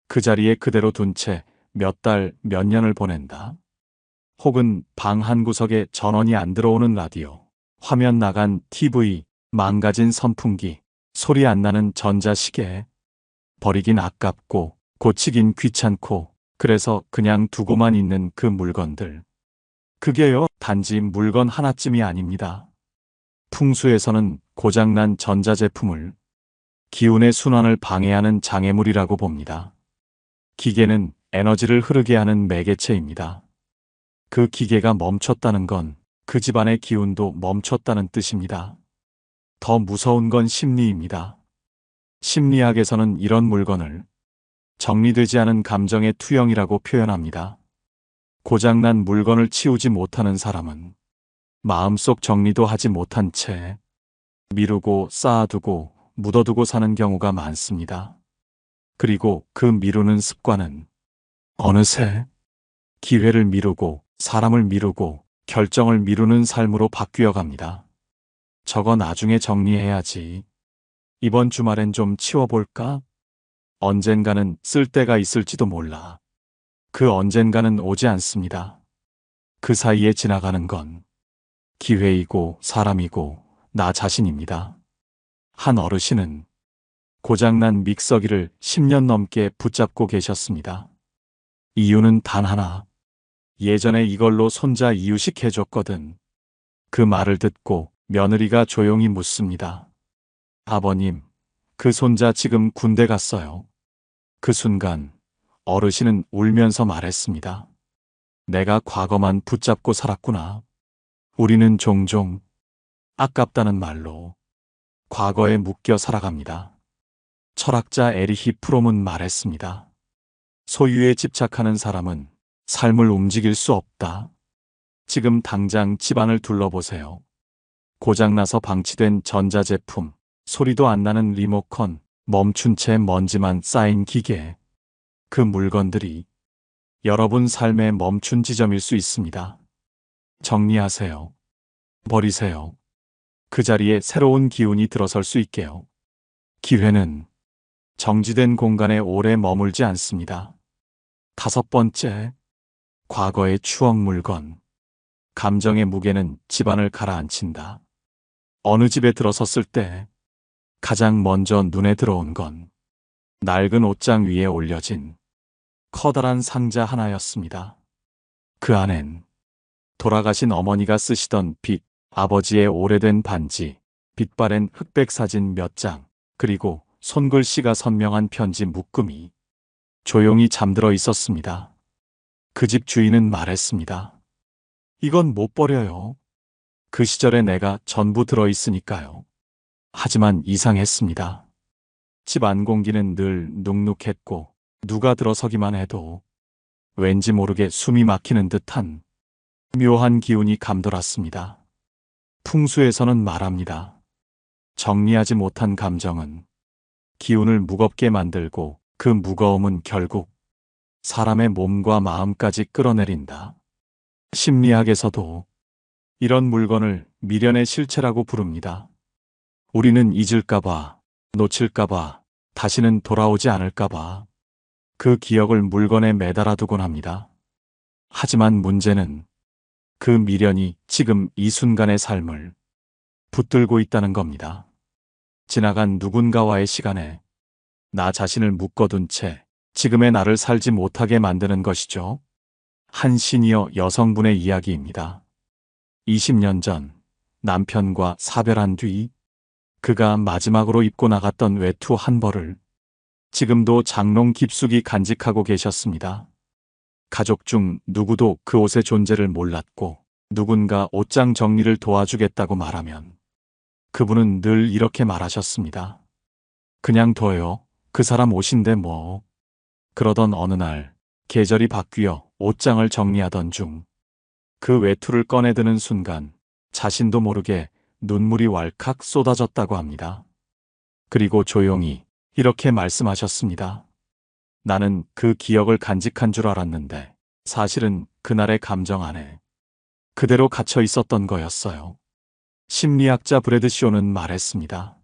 Speaker 1: 그 자리에 그대로 둔 채 몇 달, 몇 년을 보낸다. 혹은 방 한 구석에 전원이 안 들어오는 라디오, 화면 나간 TV, 망가진 선풍기, 소리 안 나는 전자시계. 버리긴 아깝고 고치긴 귀찮고 그래서 그냥 두고만 있는 그 물건들. 그게요, 단지 물건 하나쯤이 아닙니다. 풍수에서는 고장난 전자제품을 기운의 순환을 방해하는 장애물이라고 봅니다. 기계는 에너지를 흐르게 하는 매개체입니다. 그 기계가 멈췄다는 건 그 집안의 기운도 멈췄다는 뜻입니다. 더 무서운 건 심리입니다. 심리학에서는 이런 물건을 정리되지 않은 감정의 투영이라고 표현합니다. 고장난 물건을 치우지 못하는 사람은 마음속 정리도 하지 못한 채 미루고 쌓아두고 묻어두고 사는 경우가 많습니다. 그리고 그 미루는 습관은 어느새 기회를 미루고 사람을 미루고 결정을 미루는 삶으로 바뀌어 갑니다. 저거 나중에 정리해야지. 이번 주말엔 좀 치워볼까? 언젠가는 쓸 때가 있을지도 몰라. 그 언젠가는 오지 않습니다. 그 사이에 지나가는 건 기회이고 사람이고 나 자신입니다. 한 어르신은 고장난 믹서기를 10년 넘게 붙잡고 계셨습니다. 이유는 단 하나. 예전에 이걸로 손자 이유식 해줬거든. 그 말을 듣고 며느리가 조용히 묻습니다. 아버님, 그 손자 지금 군대 갔어요. 그 순간 어르신은 울면서 말했습니다. 내가 과거만 붙잡고 살았구나. 우리는 종종 아깝다는 말로 과거에 묶여 살아갑니다. 철학자 에리히 프롬은 말했습니다. 소유에 집착하는 사람은 삶을 움직일 수 없다. 지금 당장 집안을 둘러보세요. 고장나서 방치된 전자제품, 소리도 안 나는 리모컨, 멈춘 채 먼지만 쌓인 기계. 그 물건들이 여러분 삶의 멈춘 지점일 수 있습니다. 정리하세요. 버리세요. 그 자리에 새로운 기운이 들어설 수 있게요. 기회는 정지된 공간에 오래 머물지 않습니다. 5번째, 과거의 추억 물건. 감정의 무게는 집안을 가라앉힌다. 어느 집에 들어섰을 때 가장 먼저 눈에 들어온 건 낡은 옷장 위에 올려진 커다란 상자 하나였습니다. 그 안엔 돌아가신 어머니가 쓰시던 빗, 아버지의 오래된 반지, 빛바랜 흑백 사진 몇 장, 그리고 손글씨가 선명한 편지 묶음이 조용히 잠들어 있었습니다. 그 집 주인은 말했습니다. 이건 못 버려요. 그 시절에 내가 전부 들어있으니까요. 하지만 이상했습니다. 집 안 공기는 늘 눅눅했고 누가 들어서기만 해도 왠지 모르게 숨이 막히는 듯한 묘한 기운이 감돌았습니다. 풍수에서는 말합니다. 정리하지 못한 감정은 기운을 무겁게 만들고 그 무거움은 결국 사람의 몸과 마음까지 끌어내린다. 심리학에서도 이런 물건을 미련의 실체라고 부릅니다. 우리는 잊을까봐, 놓칠까봐, 다시는 돌아오지 않을까봐 그 기억을 물건에 매달아 두곤 합니다. 하지만 문제는 그 미련이 지금 이 순간의 삶을 붙들고 있다는 겁니다. 지나간 누군가와의 시간에 나 자신을 묶어둔 채 지금의 나를 살지 못하게 만드는 것이죠. 한 시니어 여성분의 이야기입니다. 20년 전 남편과 사별한 뒤 그가 마지막으로 입고 나갔던 외투 한 벌을 지금도 장롱 깊숙이 간직하고 계셨습니다. 가족 중 누구도 그 옷의 존재를 몰랐고 누군가 옷장 정리를 도와주겠다고 말하면 그분은 늘 이렇게 말하셨습니다. 그냥 둬요. 그 사람 옷인데 뭐. 그러던 어느 날 계절이 바뀌어 옷장을 정리하던 중 그 외투를 꺼내드는 순간 자신도 모르게 눈물이 왈칵 쏟아졌다고 합니다. 그리고 조용히 이렇게 말씀하셨습니다. 나는 그 기억을 간직한 줄 알았는데 사실은 그날의 감정 안에 그대로 갇혀 있었던 거였어요. 심리학자 브래드 쇼는 말했습니다.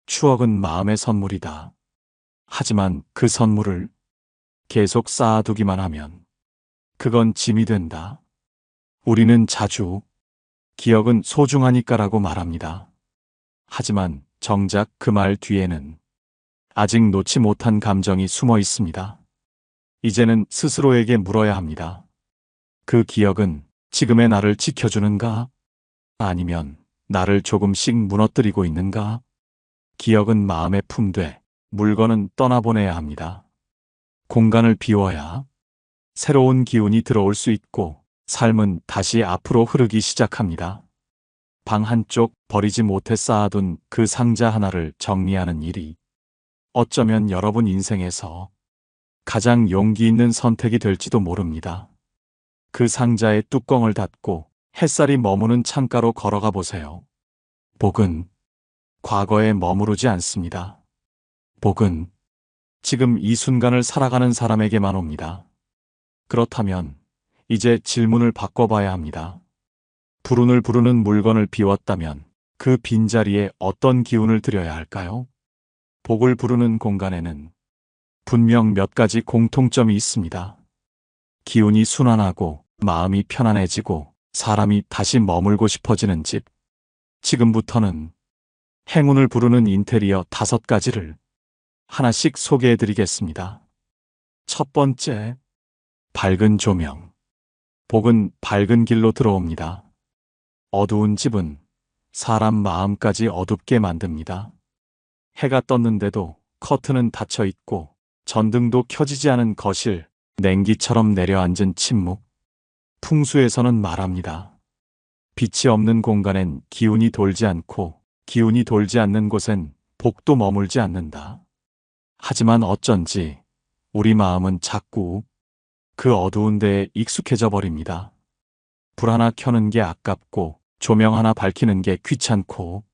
Speaker 1: 추억은 마음의 선물이다. 하지만 그 선물을 계속 쌓아두기만 하면 그건 짐이 된다. 우리는 자주 기억은 소중하니까라고 말합니다. 하지만 정작 그 말 뒤에는 아직 놓지 못한 감정이 숨어 있습니다. 이제는 스스로에게 물어야 합니다. 그 기억은 지금의 나를 지켜주는가? 아니면 나를 조금씩 무너뜨리고 있는가? 기억은 마음에 품되 물건은 떠나보내야 합니다. 공간을 비워야 새로운 기운이 들어올 수 있고 삶은 다시 앞으로 흐르기 시작합니다. 방 한쪽 버리지 못해 쌓아둔 그 상자 하나를 정리하는 일이 어쩌면 여러분 인생에서 가장 용기 있는 선택이 될지도 모릅니다. 그 상자의 뚜껑을 닫고 햇살이 머무는 창가로 걸어가 보세요. 복은 과거에 머무르지 않습니다. 복은 지금 이 순간을 살아가는 사람에게만 옵니다. 그렇다면 이제 질문을 바꿔봐야 합니다. 불운을 부르는 물건을 비웠다면 그 빈자리에 어떤 기운을 들여야 할까요? 복을 부르는 공간에는 분명 몇 가지 공통점이 있습니다. 기운이 순환하고 마음이 편안해지고 사람이 다시 머물고 싶어지는 집. 지금부터는 행운을 부르는 인테리어 5가지를 하나씩 소개해 드리겠습니다. 첫 번째, 밝은 조명. 복은 밝은 길로 들어옵니다. 어두운 집은 사람 마음까지 어둡게 만듭니다. 해가 떴는데도 커튼은 닫혀 있고 전등도 켜지지 않은 거실, 냉기처럼 내려앉은 침묵. 풍수에서는 말합니다. 빛이 없는 공간엔 기운이 돌지 않고 기운이 돌지 않는 곳엔 복도 머물지 않는다. 하지만 어쩐지 우리 마음은 자꾸 그 어두운 데에 익숙해져 버립니다. 불 하나 켜는 게 아깝고 조명 하나 밝히는 게 귀찮고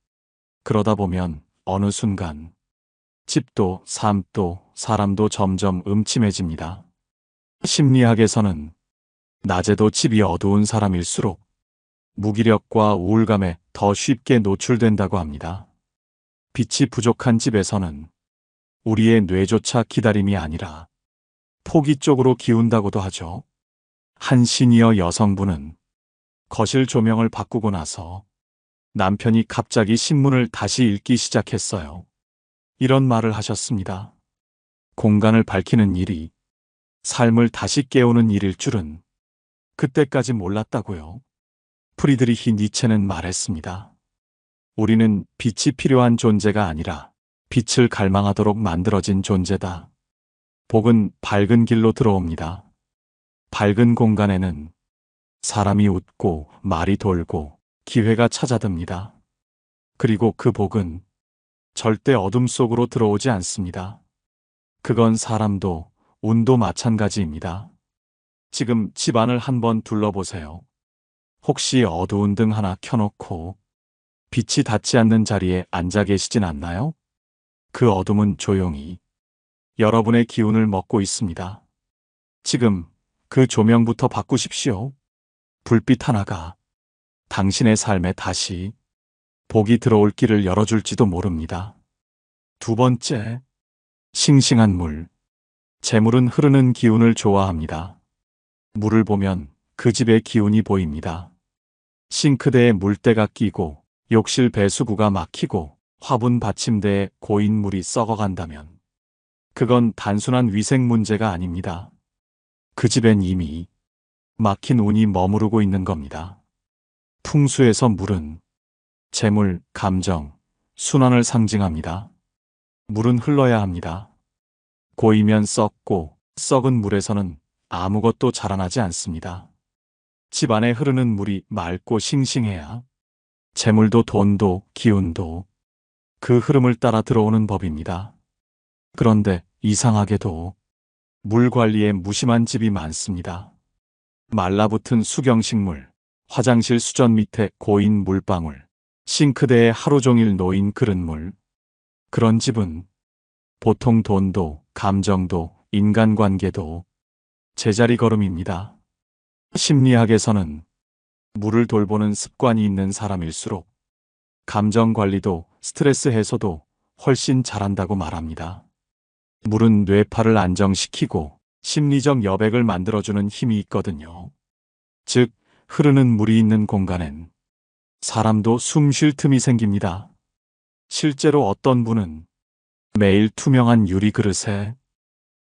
Speaker 1: 그러다 보면 어느 순간 집도 삶도 사람도 점점 음침해집니다. 심리학에서는 낮에도 집이 어두운 사람일수록 무기력과 우울감에 더 쉽게 노출된다고 합니다. 빛이 부족한 집에서는 우리의 뇌조차 기다림이 아니라 포기 쪽으로 기운다고도 하죠. 한 시니어 여성분은 거실 조명을 바꾸고 나서 남편이 갑자기 신문을 다시 읽기 시작했어요. 이런 말을 하셨습니다. 공간을 밝히는 일이 삶을 다시 깨우는 일일 줄은 그때까지 몰랐다고요. 프리드리히 니체는 말했습니다. 우리는 빛이 필요한 존재가 아니라 빛을 갈망하도록 만들어진 존재다. 복은 밝은 길로 들어옵니다. 밝은 공간에는 사람이 웃고 말이 돌고 기회가 찾아듭니다. 그리고 그 복은 절대 어둠 속으로 들어오지 않습니다. 그건 사람도 운도 마찬가지입니다. 지금 집안을 한번 둘러보세요. 혹시 어두운 등 하나 켜놓고 빛이 닿지 않는 자리에 앉아 계시진 않나요? 그 어둠은 조용히 여러분의 기운을 먹고 있습니다. 지금 그 조명부터 바꾸십시오. 불빛 하나가 당신의 삶에 다시 복이 들어올 길을 열어줄지도 모릅니다. 두 번째, 싱싱한 물. 재물은 흐르는 기운을 좋아합니다. 물을 보면 그 집의 기운이 보입니다. 싱크대에 물때가 끼고 욕실 배수구가 막히고 화분 받침대에 고인 물이 썩어간다면 그건 단순한 위생 문제가 아닙니다. 그 집엔 이미 막힌 운이 머무르고 있는 겁니다. 풍수에서 물은 재물, 감정, 순환을 상징합니다. 물은 흘러야 합니다. 고이면 썩고 썩은 물에서는 아무것도 자라나지 않습니다. 집 안에 흐르는 물이 맑고 싱싱해야 재물도 돈도 기운도 그 흐름을 따라 들어오는 법입니다. 그런데 이상하게도 물 관리에 무심한 집이 많습니다. 말라붙은 수경식물, 화장실 수전 밑에 고인 물방울, 싱크대에 하루 종일 놓인 그릇물. 그런 집은 보통 돈도 감정도 인간관계도 제자리 걸음입니다. 심리학에서는 물을 돌보는 습관이 있는 사람일수록 감정 관리도 스트레스 해소도 훨씬 잘한다고 말합니다. 물은 뇌파를 안정시키고 심리적 여백을 만들어주는 힘이 있거든요. 즉, 흐르는 물이 있는 공간엔 사람도 숨 쉴 틈이 생깁니다. 실제로 어떤 분은 매일 투명한 유리 그릇에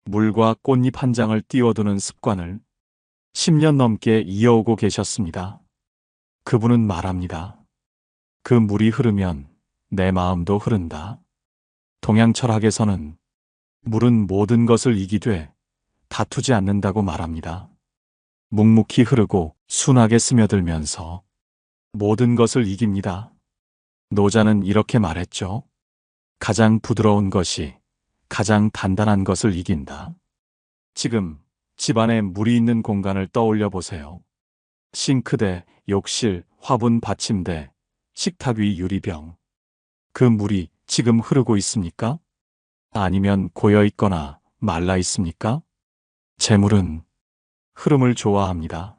Speaker 1: 물과 꽃잎 한 장을 띄워두는 습관을 10년 넘게 이어오고 계셨습니다. 그분은 말합니다. 그 물이 흐르면 내 마음도 흐른다. 동양 철학에서는 물은 모든 것을 이기되 다투지 않는다고 말합니다. 묵묵히 흐르고 순하게 스며들면서 모든 것을 이깁니다. 노자는 이렇게 말했죠. 가장 부드러운 것이 가장 단단한 것을 이긴다. 지금 집안에 물이 있는 공간을 떠올려 보세요. 싱크대, 욕실, 화분 받침대, 식탁 위 유리병. 그 물이 지금 흐르고 있습니까? 아니면 고여 있거나 말라 있습니까? 재물은 흐름을 좋아합니다.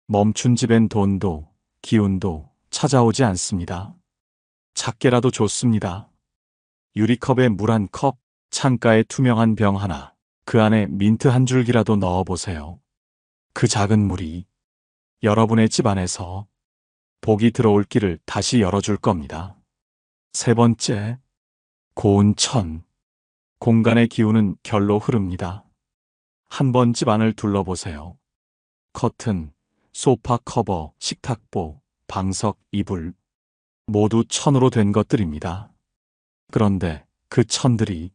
Speaker 1: 멈춘 집엔 돈도 기운도 찾아오지 않습니다. 작게라도 좋습니다. 유리컵에 물 한 컵, 창가에 투명한 병 하나, 그 안에 민트 한 줄기라도 넣어보세요. 그 작은 물이 여러분의 집 안에서 복이 들어올 길을 다시 열어줄 겁니다. 세 번째, 고운 천. 공간의 기운은 결로 흐릅니다. 한번 집 안을 둘러보세요. 커튼, 소파 커버, 식탁보, 방석, 이불, 모두 천으로 된 것들입니다. 그런데 그 천들이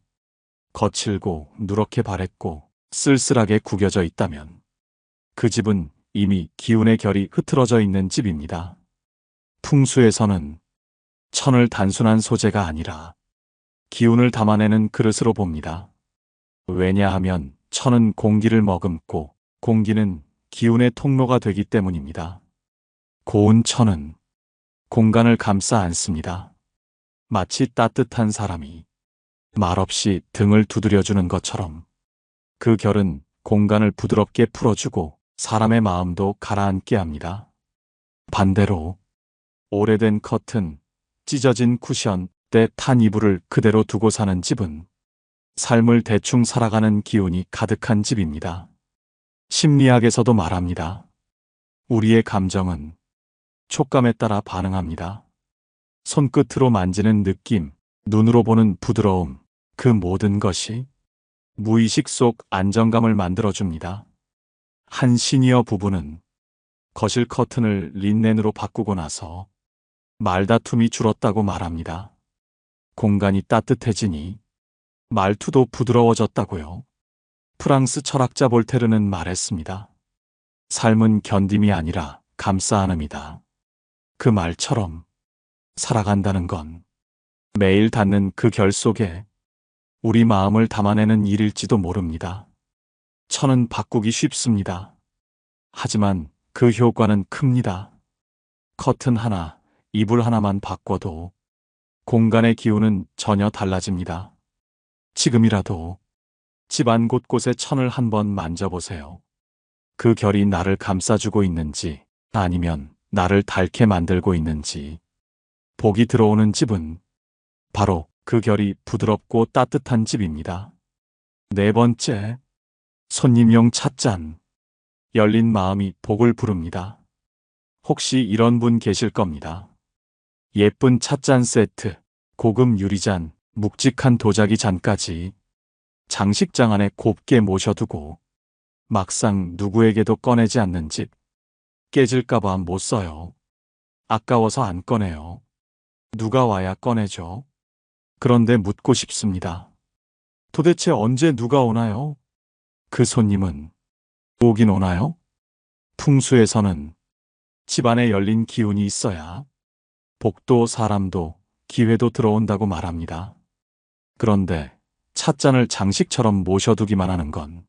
Speaker 1: 거칠고 누렇게 바랬고 쓸쓸하게 구겨져 있다면 그 집은 이미 기운의 결이 흐트러져 있는 집입니다. 풍수에서는 천을 단순한 소재가 아니라 기운을 담아내는 그릇으로 봅니다. 왜냐하면 천은 공기를 머금고 공기는 기운의 통로가 되기 때문입니다. 고운 천은 공간을 감싸 안습니다. 마치 따뜻한 사람이 말없이 등을 두드려주는 것처럼 그 결은 공간을 부드럽게 풀어주고 사람의 마음도 가라앉게 합니다. 반대로 오래된 커튼, 찢어진 쿠션, 때 탄 이불을 그대로 두고 사는 집은 삶을 대충 살아가는 기운이 가득한 집입니다. 심리학에서도 말합니다. 우리의 감정은 촉감에 따라 반응합니다. 손끝으로 만지는 느낌, 눈으로 보는 부드러움, 그 모든 것이 무의식 속 안정감을 만들어줍니다. 한 시니어 부부는 거실 커튼을 린넨으로 바꾸고 나서 말다툼이 줄었다고 말합니다. 공간이 따뜻해지니 말투도 부드러워졌다고요. 프랑스 철학자 볼테르는 말했습니다. 삶은 견딤이 아니라 감싸 안음이다. 그 말처럼 살아간다는 건 매일 닿는 그 결 속에 우리 마음을 담아내는 일일지도 모릅니다. 천은 바꾸기 쉽습니다. 하지만 그 효과는 큽니다. 커튼 하나, 이불 하나만 바꿔도 공간의 기운은 전혀 달라집니다. 지금이라도 집안 곳곳에 천을 한번 만져보세요. 그 결이 나를 감싸주고 있는지 아니면 나를 닳게 만들고 있는지. 복이 들어오는 집은 바로 그 결이 부드럽고 따뜻한 집입니다. 네 번째, 손님용 찻잔. 열린 마음이 복을 부릅니다. 혹시 이런 분 계실 겁니다. 예쁜 찻잔 세트, 고급 유리잔, 묵직한 도자기 잔까지 장식장 안에 곱게 모셔두고 막상 누구에게도 꺼내지 않는 집. 깨질까봐 못 써요. 아까워서 안 꺼내요. 누가 와야 꺼내죠. 그런데 묻고 싶습니다. 도대체 언제 누가 오나요? 그 손님은 오긴 오나요? 풍수에서는 집안에 열린 기운이 있어야 복도 사람도 기회도 들어온다고 말합니다. 그런데 찻잔을 장식처럼 모셔두기만 하는 건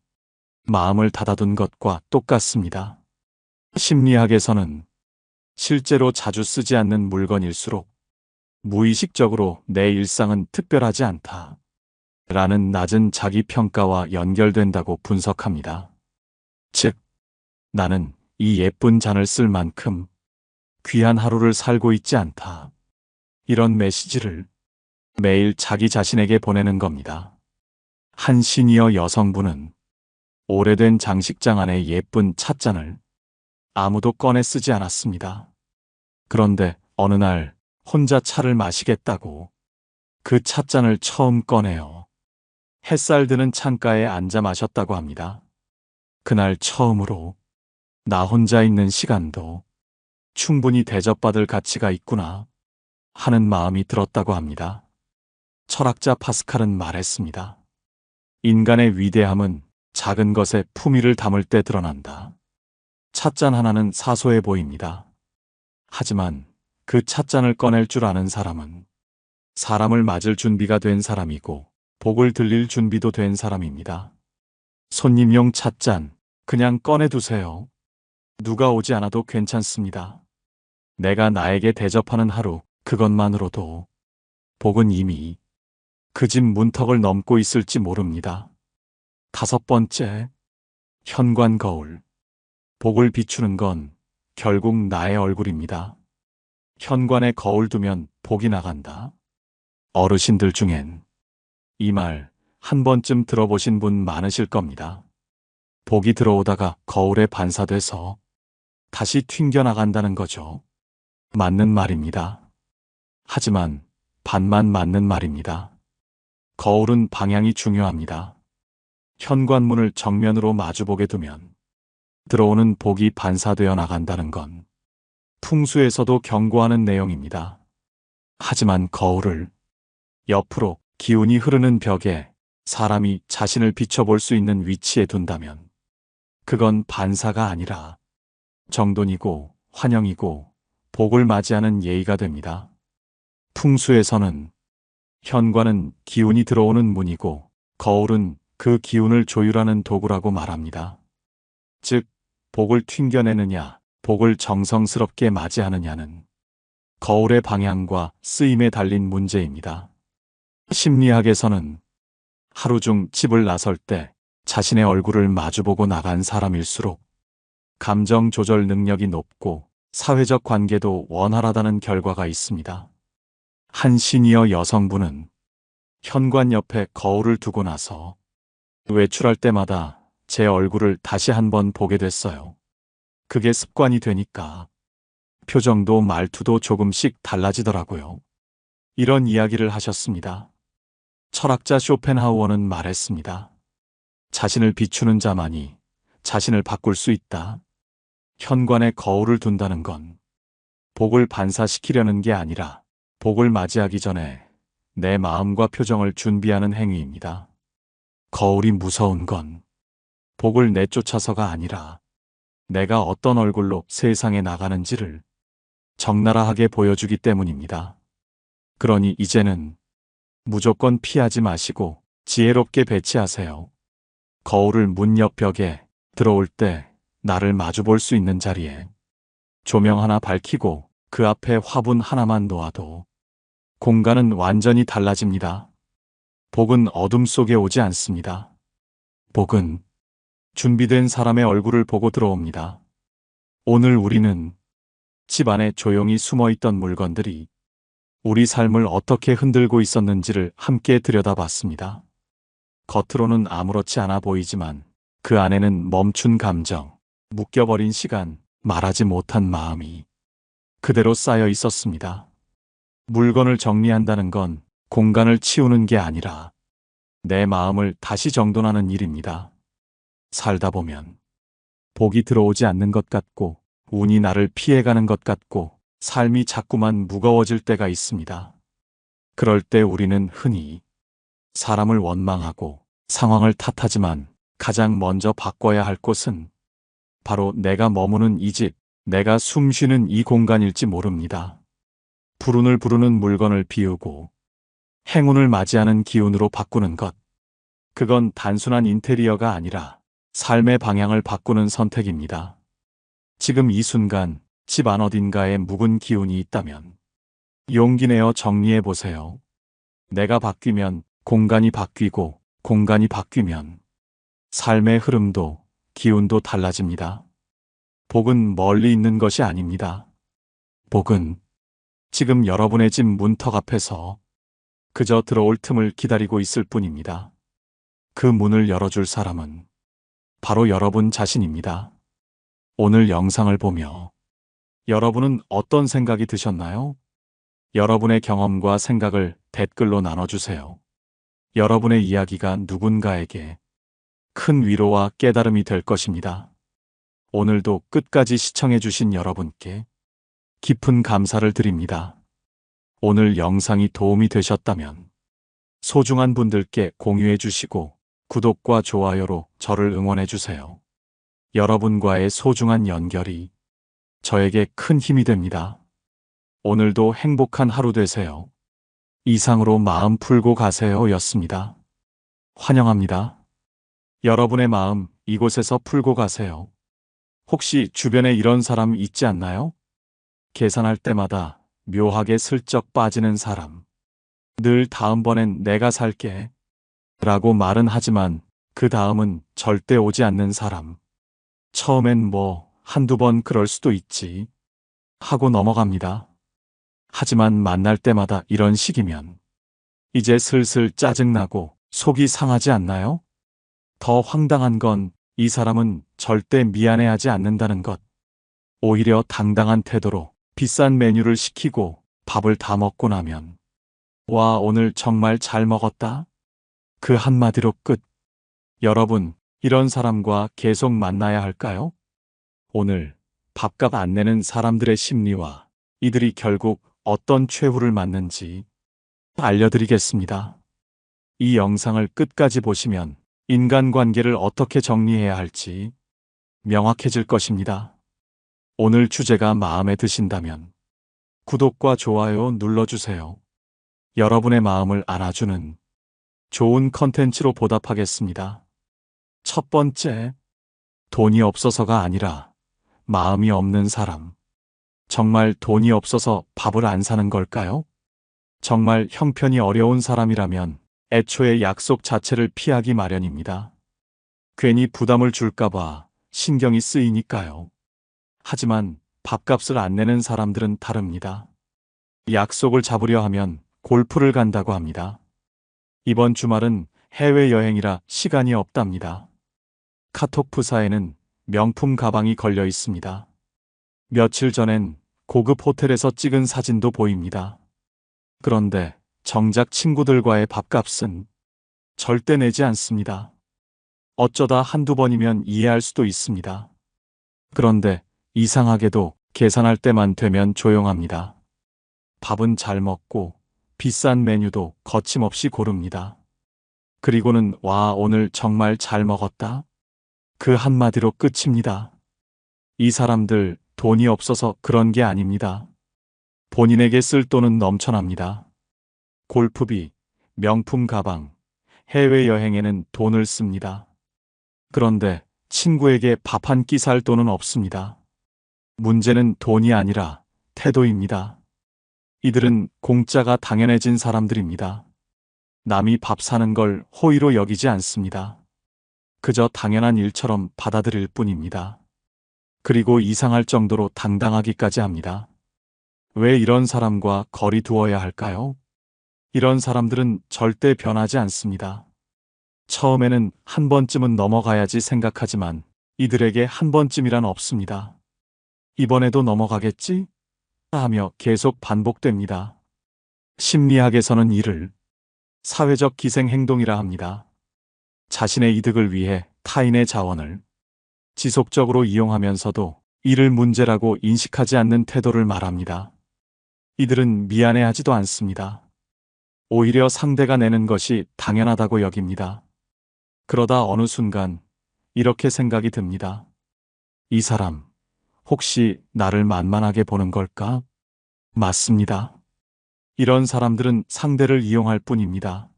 Speaker 1: 마음을 닫아둔 것과 똑같습니다. 심리학에서는 실제로 자주 쓰지 않는 물건일수록 무의식적으로 내 일상은 특별하지 않다 라는 낮은 자기평가와 연결된다고 분석합니다. 즉, 나는 이 예쁜 잔을 쓸 만큼 귀한 하루를 살고 있지 않다. 이런 메시지를 매일 자기 자신에게 보내는 겁니다. 한 시니어 여성분은 오래된 장식장 안에 예쁜 찻잔을 아무도 꺼내 쓰지 않았습니다. 그런데 어느 날 혼자 차를 마시겠다고 그 찻잔을 처음 꺼내요. 햇살 드는 창가에 앉아 마셨다고 합니다. 그날 처음으로 나 혼자 있는 시간도 충분히 대접받을 가치가 있구나 하는 마음이 들었다고 합니다. 철학자 파스칼은 말했습니다. 인간의 위대함은 작은 것에 품위를 담을 때 드러난다. 찻잔 하나는 사소해 보입니다. 하지만 그 찻잔을 꺼낼 줄 아는 사람은 사람을 맞을 준비가 된 사람이고 복을 들릴 준비도 된 사람입니다. 손님용 찻잔 그냥 꺼내두세요. 누가 오지 않아도 괜찮습니다. 내가 나에게 대접하는 하루, 그것만으로도 복은 이미 그 집 문턱을 넘고 있을지 모릅니다. 다섯 번째, 현관 거울. 복을 비추는 건 결국 나의 얼굴입니다. 현관에 거울 두면 복이 나간다. 어르신들 중엔 이 말 한 번쯤 들어보신 분 많으실 겁니다. 복이 들어오다가 거울에 반사돼서 다시 튕겨나간다는 거죠. 맞는 말입니다. 하지만 반만 맞는 말입니다. 거울은 방향이 중요합니다. 현관문을 정면으로 마주보게 두면 들어오는 복이 반사되어 나간다는 건 풍수에서도 경고하는 내용입니다. 하지만 거울을 옆으로 기운이 흐르는 벽에 사람이 자신을 비춰볼 수 있는 위치에 둔다면 그건 반사가 아니라 정돈이고 환영이고 복을 맞이하는 예의가 됩니다. 풍수에서는 현관은 기운이 들어오는 문이고 거울은 그 기운을 조율하는 도구라고 말합니다. 즉, 복을 튕겨내느냐, 복을 정성스럽게 맞이하느냐는 거울의 방향과 쓰임에 달린 문제입니다. 심리학에서는 하루 중 집을 나설 때 자신의 얼굴을 마주보고 나간 사람일수록 감정 조절 능력이 높고 사회적 관계도 원활하다는 결과가 있습니다. 한 시니어 여성분은 현관 옆에 거울을 두고 나서 외출할 때마다 제 얼굴을 다시 한번 보게 됐어요. 그게 습관이 되니까 표정도 말투도 조금씩 달라지더라고요. 이런 이야기를 하셨습니다. 철학자 쇼펜하우어는 말했습니다. 자신을 비추는 자만이 자신을 바꿀 수 있다. 현관에 거울을 둔다는 건 복을 반사시키려는 게 아니라 복을 맞이하기 전에 내 마음과 표정을 준비하는 행위입니다. 거울이 무서운 건 복을 내쫓아서가 아니라 내가 어떤 얼굴로 세상에 나가는지를 적나라하게 보여주기 때문입니다. 그러니 이제는 무조건 피하지 마시고 지혜롭게 배치하세요. 거울을 문 옆 벽에 들어올 때 나를 마주볼 수 있는 자리에 조명 하나 밝히고 그 앞에 화분 하나만 놓아도 공간은 완전히 달라집니다. 복은 어둠 속에 오지 않습니다. 복은 준비된 사람의 얼굴을 보고 들어옵니다. 오늘 우리는 집 안에 조용히 숨어있던 물건들이 우리 삶을 어떻게 흔들고 있었는지를 함께 들여다봤습니다. 겉으로는 아무렇지 않아 보이지만 그 안에는 멈춘 감정, 묶여버린 시간, 말하지 못한 마음이 그대로 쌓여 있었습니다. 물건을 정리한다는 건 공간을 치우는 게 아니라 내 마음을 다시 정돈하는 일입니다. 살다 보면 복이 들어오지 않는 것 같고 운이 나를 피해가는 것 같고 삶이 자꾸만 무거워질 때가 있습니다. 그럴 때 우리는 흔히 사람을 원망하고 상황을 탓하지만 가장 먼저 바꿔야 할 곳은 바로 내가 머무는 이 집, 내가 숨 쉬는 이 공간일지 모릅니다. 불운을 부르는 물건을 비우고 행운을 맞이하는 기운으로 바꾸는 것. 그건 단순한 인테리어가 아니라 삶의 방향을 바꾸는 선택입니다. 지금 이 순간 집 안 어딘가에 묵은 기운이 있다면 용기 내어 정리해 보세요. 내가 바뀌면 공간이 바뀌고 공간이 바뀌면 삶의 흐름도 기운도 달라집니다. 복은 멀리 있는 것이 아닙니다. 복은 지금 여러분의 집 문턱 앞에서 그저 들어올 틈을 기다리고 있을 뿐입니다. 그 문을 열어줄 사람은 바로 여러분 자신입니다. 오늘 영상을 보며 여러분은 어떤 생각이 드셨나요? 여러분의 경험과 생각을 댓글로 나눠주세요. 여러분의 이야기가 누군가에게 큰 위로와 깨달음이 될 것입니다. 오늘도 끝까지 시청해주신 여러분께 깊은 감사를 드립니다. 오늘 영상이 도움이 되셨다면 소중한 분들께 공유해 주시고 구독과 좋아요로 저를 응원해 주세요. 여러분과의 소중한 연결이 저에게 큰 힘이 됩니다. 오늘도 행복한 하루 되세요. 이상으로 마음 풀고 가세요 였습니다. 환영합니다. 여러분의 마음 이곳에서 풀고 가세요. 혹시 주변에 이런 사람 있지 않나요? 계산할 때마다 묘하게 슬쩍 빠지는 사람. 늘 다음번엔 내가 살게 라고 말은 하지만 그 다음은 절대 오지 않는 사람. 처음엔 뭐 한두 번 그럴 수도 있지 하고 넘어갑니다. 하지만 만날 때마다 이런 식이면 이제 슬슬 짜증나고 속이 상하지 않나요? 더 황당한 건 이 사람은 절대 미안해하지 않는다는 것. 오히려 당당한 태도로 비싼 메뉴를 시키고 밥을 다 먹고 나면 와, 오늘 정말 잘 먹었다. 그 한마디로 끝. 여러분, 이런 사람과 계속 만나야 할까요? 오늘 밥값 안 내는 사람들의 심리와 이들이 결국 어떤 최후를 맞는지 알려드리겠습니다. 이 영상을 끝까지 보시면 인간관계를 어떻게 정리해야 할지 명확해질 것입니다. 오늘 주제가 마음에 드신다면 구독과 좋아요 눌러주세요. 여러분의 마음을 안아주는 좋은 컨텐츠로 보답하겠습니다. 첫 번째, 돈이 없어서가 아니라 마음이 없는 사람. 정말 돈이 없어서 밥을 안 사는 걸까요? 정말 형편이 어려운 사람이라면 애초에 약속 자체를 피하기 마련입니다. 괜히 부담을 줄까봐 신경이 쓰이니까요. 하지만 밥값을 안 내는 사람들은 다릅니다. 약속을 잡으려 하면 골프를 간다고 합니다. 이번 주말은 해외여행이라 시간이 없답니다. 카톡 프사에는 명품 가방이 걸려 있습니다. 며칠 전엔 고급 호텔에서 찍은 사진도 보입니다. 그런데 정작 친구들과의 밥값은 절대 내지 않습니다. 어쩌다 한두 번이면 이해할 수도 있습니다. 그런데 이상하게도 계산할 때만 되면 조용합니다. 밥은 잘 먹고 비싼 메뉴도 거침없이 고릅니다. 그리고는 와, 오늘 정말 잘 먹었다. 그 한마디로 끝입니다. 이 사람들 돈이 없어서 그런 게 아닙니다. 본인에게 쓸 돈은 넘쳐납니다. 골프비, 명품 가방, 해외여행에는 돈을 씁니다. 그런데 친구에게 밥 한 끼 살 돈은 없습니다. 문제는 돈이 아니라 태도입니다. 이들은 공짜가 당연해진 사람들입니다. 남이 밥 사는 걸 호의로 여기지 않습니다. 그저 당연한 일처럼 받아들일 뿐입니다. 그리고 이상할 정도로 당당하기까지 합니다. 왜 이런 사람과 거리 두어야 할까요? 이런 사람들은 절대 변하지 않습니다. 처음에는 한 번쯤은 넘어가야지 생각하지만 이들에게 한 번쯤이란 없습니다. 이번에도 넘어가겠지? 하며 계속 반복됩니다. 심리학에서는 이를 사회적 기생 행동이라 합니다. 자신의 이득을 위해 타인의 자원을 지속적으로 이용하면서도 이를 문제라고 인식하지 않는 태도를 말합니다. 이들은 미안해하지도 않습니다. 오히려 상대가 내는 것이 당연하다고 여깁니다. 그러다 어느 순간 이렇게 생각이 듭니다. 이 사람, 혹시 나를 만만하게 보는 걸까? 맞습니다. 이런 사람들은 상대를 이용할 뿐입니다.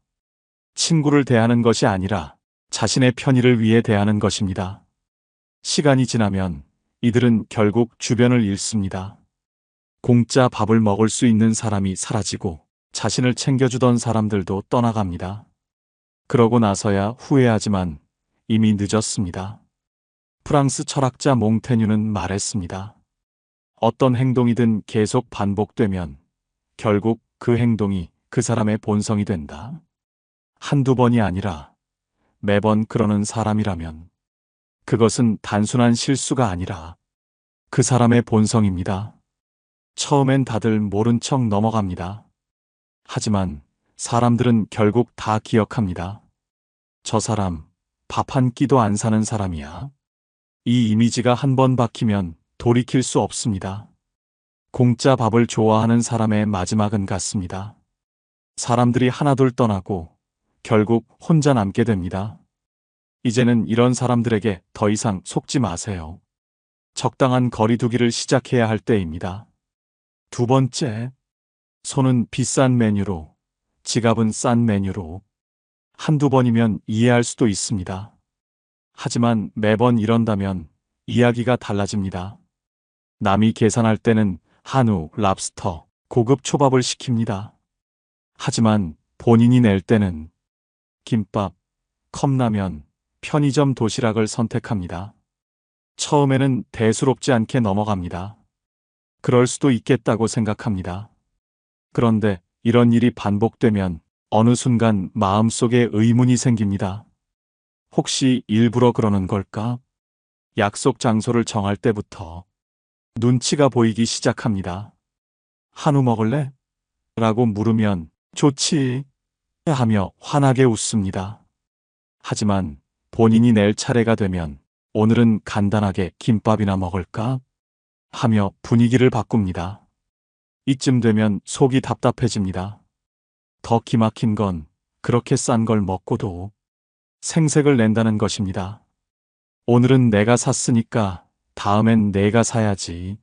Speaker 1: 친구를 대하는 것이 아니라 자신의 편의를 위해 대하는 것입니다. 시간이 지나면 이들은 결국 주변을 잃습니다. 공짜 밥을 먹을 수 있는 사람이 사라지고 자신을 챙겨주던 사람들도 떠나갑니다. 그러고 나서야 후회하지만 이미 늦었습니다. 프랑스 철학자 몽테뉴는 말했습니다. 어떤 행동이든 계속 반복되면 결국 그 행동이 그 사람의 본성이 된다. 한두 번이 아니라 매번 그러는 사람이라면 그것은 단순한 실수가 아니라 그 사람의 본성입니다. 처음엔 다들 모른 척 넘어갑니다. 하지만 사람들은 결국 다 기억합니다. 저 사람 밥 한 끼도 안 사는 사람이야. 이 이미지가 한 번 박히면 돌이킬 수 없습니다. 공짜 밥을 좋아하는 사람의 마지막은 같습니다. 사람들이 하나둘 떠나고 결국 혼자 남게 됩니다. 이제는 이런 사람들에게 더 이상 속지 마세요. 적당한 거리두기를 시작해야 할 때입니다. 두 번째, 손은 비싼 메뉴로, 지갑은 싼 메뉴로. 한두 번이면 이해할 수도 있습니다. 하지만 매번 이런다면 이야기가 달라집니다. 남이 계산할 때는 한우, 랍스터, 고급 초밥을 시킵니다. 하지만 본인이 낼 때는 김밥, 컵라면, 편의점 도시락을 선택합니다. 처음에는 대수롭지 않게 넘어갑니다. 그럴 수도 있겠다고 생각합니다. 그런데 이런 일이 반복되면 어느 순간 마음속에 의문이 생깁니다. 혹시 일부러 그러는 걸까? 약속 장소를 정할 때부터 눈치가 보이기 시작합니다. 한우 먹을래? 라고 물으면 좋지 하며 환하게 웃습니다. 하지만 본인이 낼 차례가 되면 오늘은 간단하게 김밥이나 먹을까? 하며 분위기를 바꿉니다. 이쯤 되면 속이 답답해집니다. 더 기막힌 건 그렇게 싼 걸 먹고도 생색을 낸다는 것입니다. 오늘은 내가 샀으니까 다음엔 내가 사야지.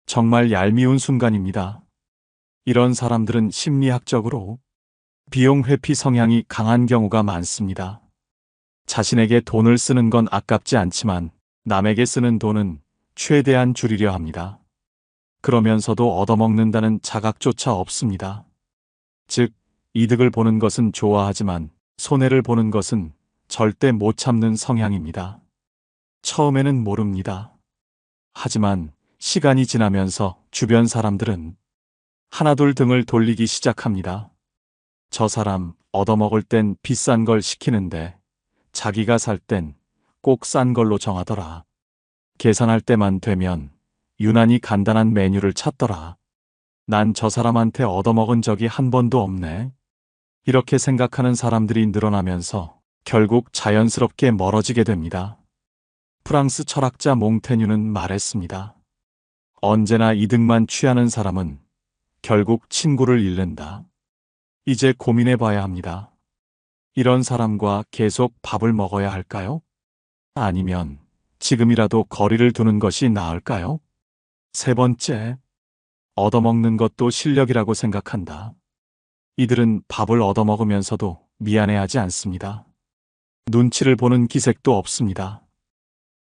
Speaker 1: 정말 얄미운 순간입니다. 이런 사람들은 심리학적으로 비용 회피 성향이 강한 경우가 많습니다. 자신에게 돈을 쓰는 건 아깝지 않지만 남에게 쓰는 돈은 최대한 줄이려 합니다. 그러면서도 얻어먹는다는 자각조차 없습니다. 즉, 이득을 보는 것은 좋아하지만 손해를 보는 것은 절대 못 참는 성향입니다. 처음에는 모릅니다. 하지만 시간이 지나면서 주변 사람들은 하나둘 등을 돌리기 시작합니다. 저 사람 얻어먹을 땐 비싼 걸 시키는데 자기가 살 땐 꼭 싼 걸로 정하더라. 계산할 때만 되면 유난히 간단한 메뉴를 찾더라. 난 저 사람한테 얻어먹은 적이 한 번도 없네. 이렇게 생각하는 사람들이 늘어나면서 결국 자연스럽게 멀어지게 됩니다. 프랑스 철학자 몽테뉴는 말했습니다. 언제나 이득만 취하는 사람은 결국 친구를 잃는다. 이제 고민해 봐야 합니다. 이런 사람과 계속 밥을 먹어야 할까요? 아니면 지금이라도 거리를 두는 것이 나을까요? 세 번째, 얻어먹는 것도 실력이라고 생각한다. 이들은 밥을 얻어먹으면서도 미안해하지 않습니다. 눈치를 보는 기색도 없습니다.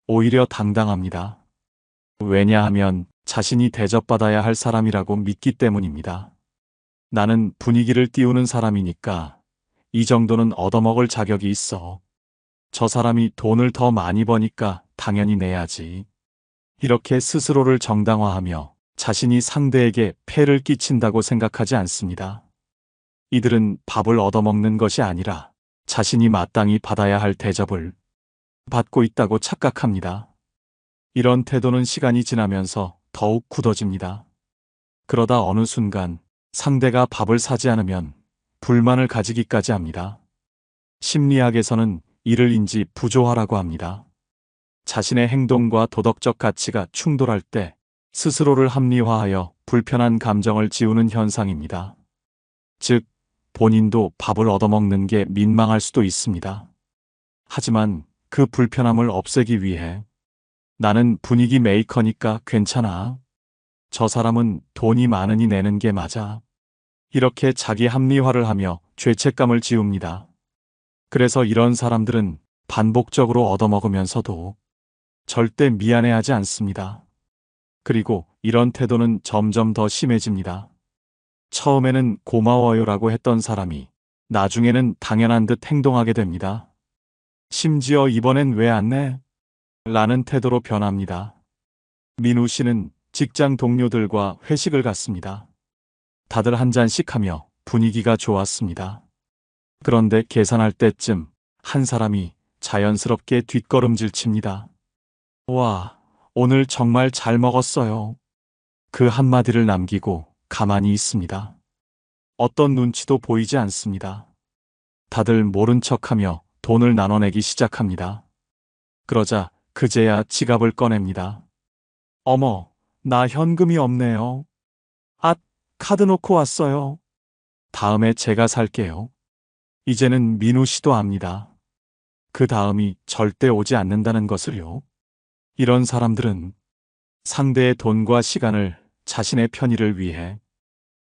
Speaker 1: 오히려 당당합니다. 왜냐하면 자신이 대접받아야 할 사람이라고 믿기 때문입니다. 나는 분위기를 띄우는 사람이니까 이 정도는 얻어먹을 자격이 있어. 저 사람이 돈을 더 많이 버니까 당연히 내야지. 이렇게 스스로를 정당화하며 자신이 상대에게 폐를 끼친다고 생각하지 않습니다. 이들은 밥을 얻어먹는 것이 아니라 자신이 마땅히 받아야 할 대접을 받고 있다고 착각합니다. 이런 태도는 시간이 지나면서 더욱 굳어집니다. 그러다 어느 순간 상대가 밥을 사지 않으면 불만을 가지기까지 합니다. 심리학에서는 이를 인지 부조화라고 합니다. 자신의 행동과 도덕적 가치가 충돌할 때 스스로를 합리화하여 불편한 감정을 지우는 현상입니다. 즉, 본인도 밥을 얻어먹는 게 민망할 수도 있습니다. 하지만 그 불편함을 없애기 위해 나는 분위기 메이커니까 괜찮아. 저 사람은 돈이 많으니 내는 게 맞아. 이렇게 자기 합리화를 하며 죄책감을 지웁니다. 그래서 이런 사람들은 반복적으로 얻어먹으면서도 절대 미안해하지 않습니다. 그리고 이런 태도는 점점 더 심해집니다. 처음에는 고마워요라고 했던 사람이 나중에는 당연한 듯 행동하게 됩니다. 심지어 이번엔 왜 안 내? 라는 태도로 변합니다. 민우 씨는 직장 동료들과 회식을 갔습니다. 다들 한 잔씩 하며 분위기가 좋았습니다. 그런데 계산할 때쯤 한 사람이 자연스럽게 뒷걸음질 칩니다. 와, 오늘 정말 잘 먹었어요. 그 한마디를 남기고 가만히 있습니다. 어떤 눈치도 보이지 않습니다. 다들 모른 척하며 돈을 나눠내기 시작합니다. 그러자 그제야 지갑을 꺼냅니다. 어머, 나 현금이 없네요. 앗, 카드 놓고 왔어요. 다음에 제가 살게요. 이제는 민우 씨도 압니다. 그 다음이 절대 오지 않는다는 것을요. 이런 사람들은 상대의 돈과 시간을 자신의 편의를 위해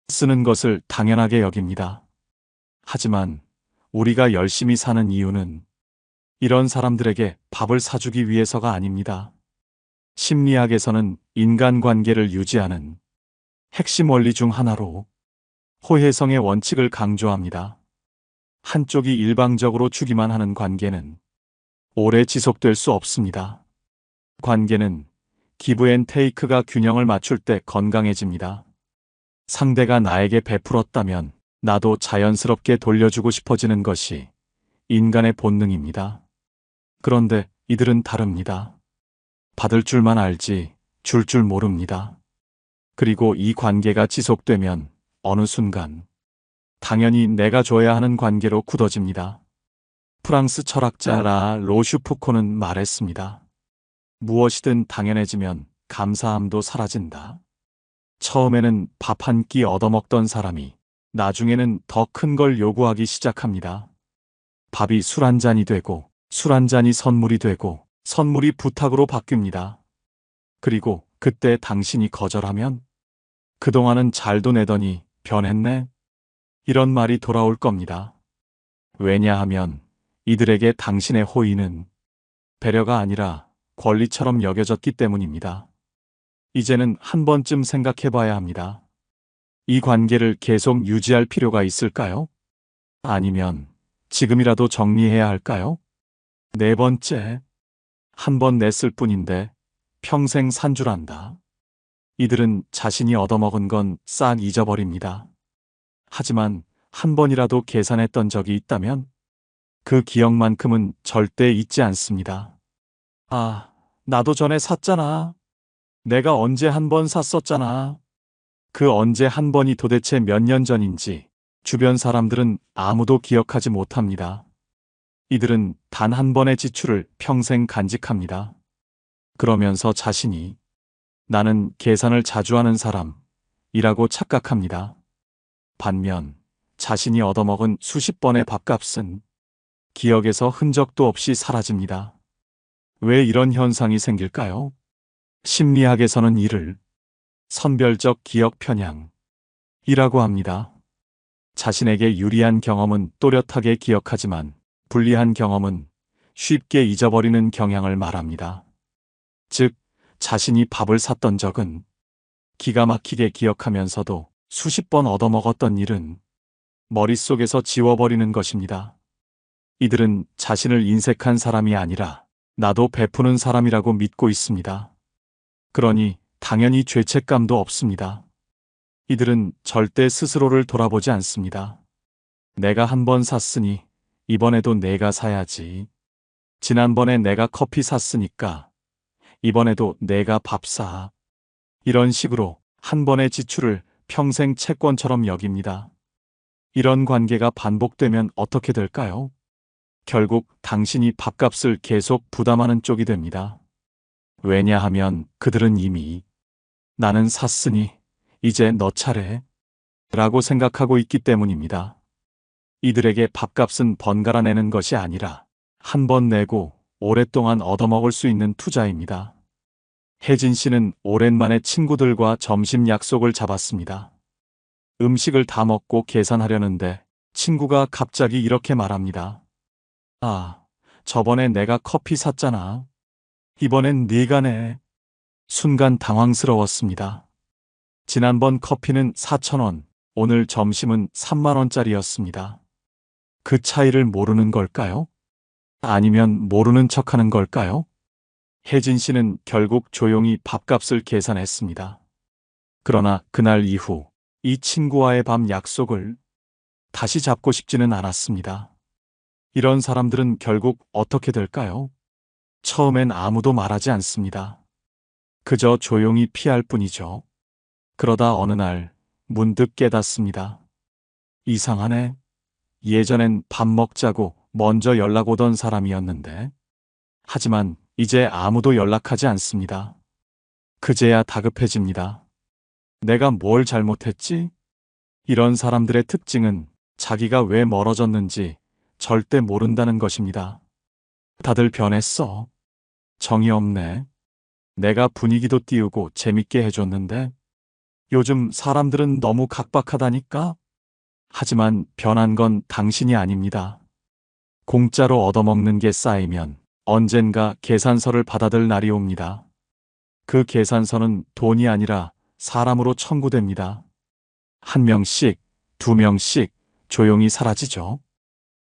Speaker 1: 쓰는 것을 당연하게 여깁니다. 하지만 우리가 열심히 사는 이유는 이런 사람들에게 밥을 사주기 위해서가 아닙니다. 심리학에서는 인간관계를 유지하는 핵심 원리 중 하나로 호혜성의 원칙을 강조합니다. 한쪽이 일방적으로 주기만 하는 관계는 오래 지속될 수 없습니다. 관계는 기브 앤 테이크가 균형을 맞출 때 건강해집니다. 상대가 나에게 베풀었다면 나도 자연스럽게 돌려주고 싶어지는 것이 인간의 본능입니다. 그런데 이들은 다릅니다. 받을 줄만 알지 줄 모릅니다. 그리고 이 관계가 지속되면 어느 순간 당연히 내가 줘야 하는 관계로 굳어집니다. 프랑스 철학자 라 로슈푸코는 말했습니다. 무엇이든 당연해지면 감사함도 사라진다. 처음에는 밥 한 끼 얻어먹던 사람이 나중에는 더 큰 걸 요구하기 시작합니다. 밥이 술 한 잔이 되고 술 한 잔이 선물이 되고 선물이 부탁으로 바뀝니다. 그리고 그때 당신이 거절하면 그동안은 잘도 내더니 변했네? 이런 말이 돌아올 겁니다. 왜냐하면 이들에게 당신의 호의는 배려가 아니라 권리처럼 여겨졌기 때문입니다. 이제는 한 번쯤 생각해 봐야 합니다. 이 관계를 계속 유지할 필요가 있을까요? 아니면 지금이라도 정리해야 할까요? 네 번째, 한 번 냈을 뿐인데 평생 산 줄 안다. 이들은 자신이 얻어먹은 건 싹 잊어버립니다. 하지만 한 번이라도 계산했던 적이 있다면 그 기억만큼은 절대 잊지 않습니다. 아, 나도 전에 샀잖아. 내가 언제 한 번 샀었잖아. 그 언제 한 번이 도대체 몇 년 전인지 주변 사람들은 아무도 기억하지 못합니다. 이들은 단 한 번의 지출을 평생 간직합니다. 그러면서 자신이 나는 계산을 자주 하는 사람이라고 착각합니다. 반면 자신이 얻어먹은 수십 번의 밥값은 기억에서 흔적도 없이 사라집니다. 왜 이런 현상이 생길까요? 심리학에서는 이를 선별적 기억 편향이라고 합니다. 자신에게 유리한 경험은 또렷하게 기억하지만 불리한 경험은 쉽게 잊어버리는 경향을 말합니다. 즉, 자신이 밥을 샀던 적은 기가 막히게 기억하면서도 수십 번 얻어먹었던 일은 머릿속에서 지워버리는 것입니다. 이들은 자신을 인색한 사람이 아니라 나도 베푸는 사람이라고 믿고 있습니다. 그러니 당연히 죄책감도 없습니다. 이들은 절대 스스로를 돌아보지 않습니다. 내가 한 번 샀으니 이번에도 내가 사야지. 지난번에 내가 커피 샀으니까 이번에도 내가 밥 사. 이런 식으로 한 번의 지출을 평생 채권처럼 여깁니다. 이런 관계가 반복되면 어떻게 될까요? 결국 당신이 밥값을 계속 부담하는 쪽이 됩니다. 왜냐하면 그들은 이미 나는 샀으니 이제 너 차례 라고 생각하고 있기 때문입니다. 이들에게 밥값은 번갈아 내는 것이 아니라 한 번 내고 오랫동안 얻어먹을 수 있는 투자입니다. 혜진 씨는 오랜만에 친구들과 점심 약속을 잡았습니다. 음식을 다 먹고 계산하려는데 친구가 갑자기 이렇게 말합니다. 아, 저번에 내가 커피 샀잖아. 이번엔 네가 내. 순간 당황스러웠습니다. 지난번 커피는 4,000원, 오늘 점심은 3만 원짜리였습니다. 그 차이를 모르는 걸까요? 아니면 모르는 척하는 걸까요? 혜진 씨는 결국 조용히 밥값을 계산했습니다. 그러나 그날 이후 이 친구와의 밤 약속을 다시 잡고 싶지는 않았습니다. 이런 사람들은 결국 어떻게 될까요? 처음엔 아무도 말하지 않습니다. 그저 조용히 피할 뿐이죠. 그러다 어느 날 문득 깨닫습니다. 이상하네. 예전엔 밥 먹자고 먼저 연락 오던 사람이었는데. 하지만 이제 아무도 연락하지 않습니다. 그제야 다급해집니다. 내가 뭘 잘못했지? 이런 사람들의 특징은 자기가 왜 멀어졌는지 절대 모른다는 것입니다. 다들 변했어. 정이 없네. 내가 분위기도 띄우고 재밌게 해줬는데 요즘 사람들은 너무 각박하다니까? 하지만 변한 건 당신이 아닙니다. 공짜로 얻어먹는 게 쌓이면 언젠가 계산서를 받아들 날이 옵니다. 그 계산서는 돈이 아니라 사람으로 청구됩니다. 한 명씩, 두 명씩 조용히 사라지죠.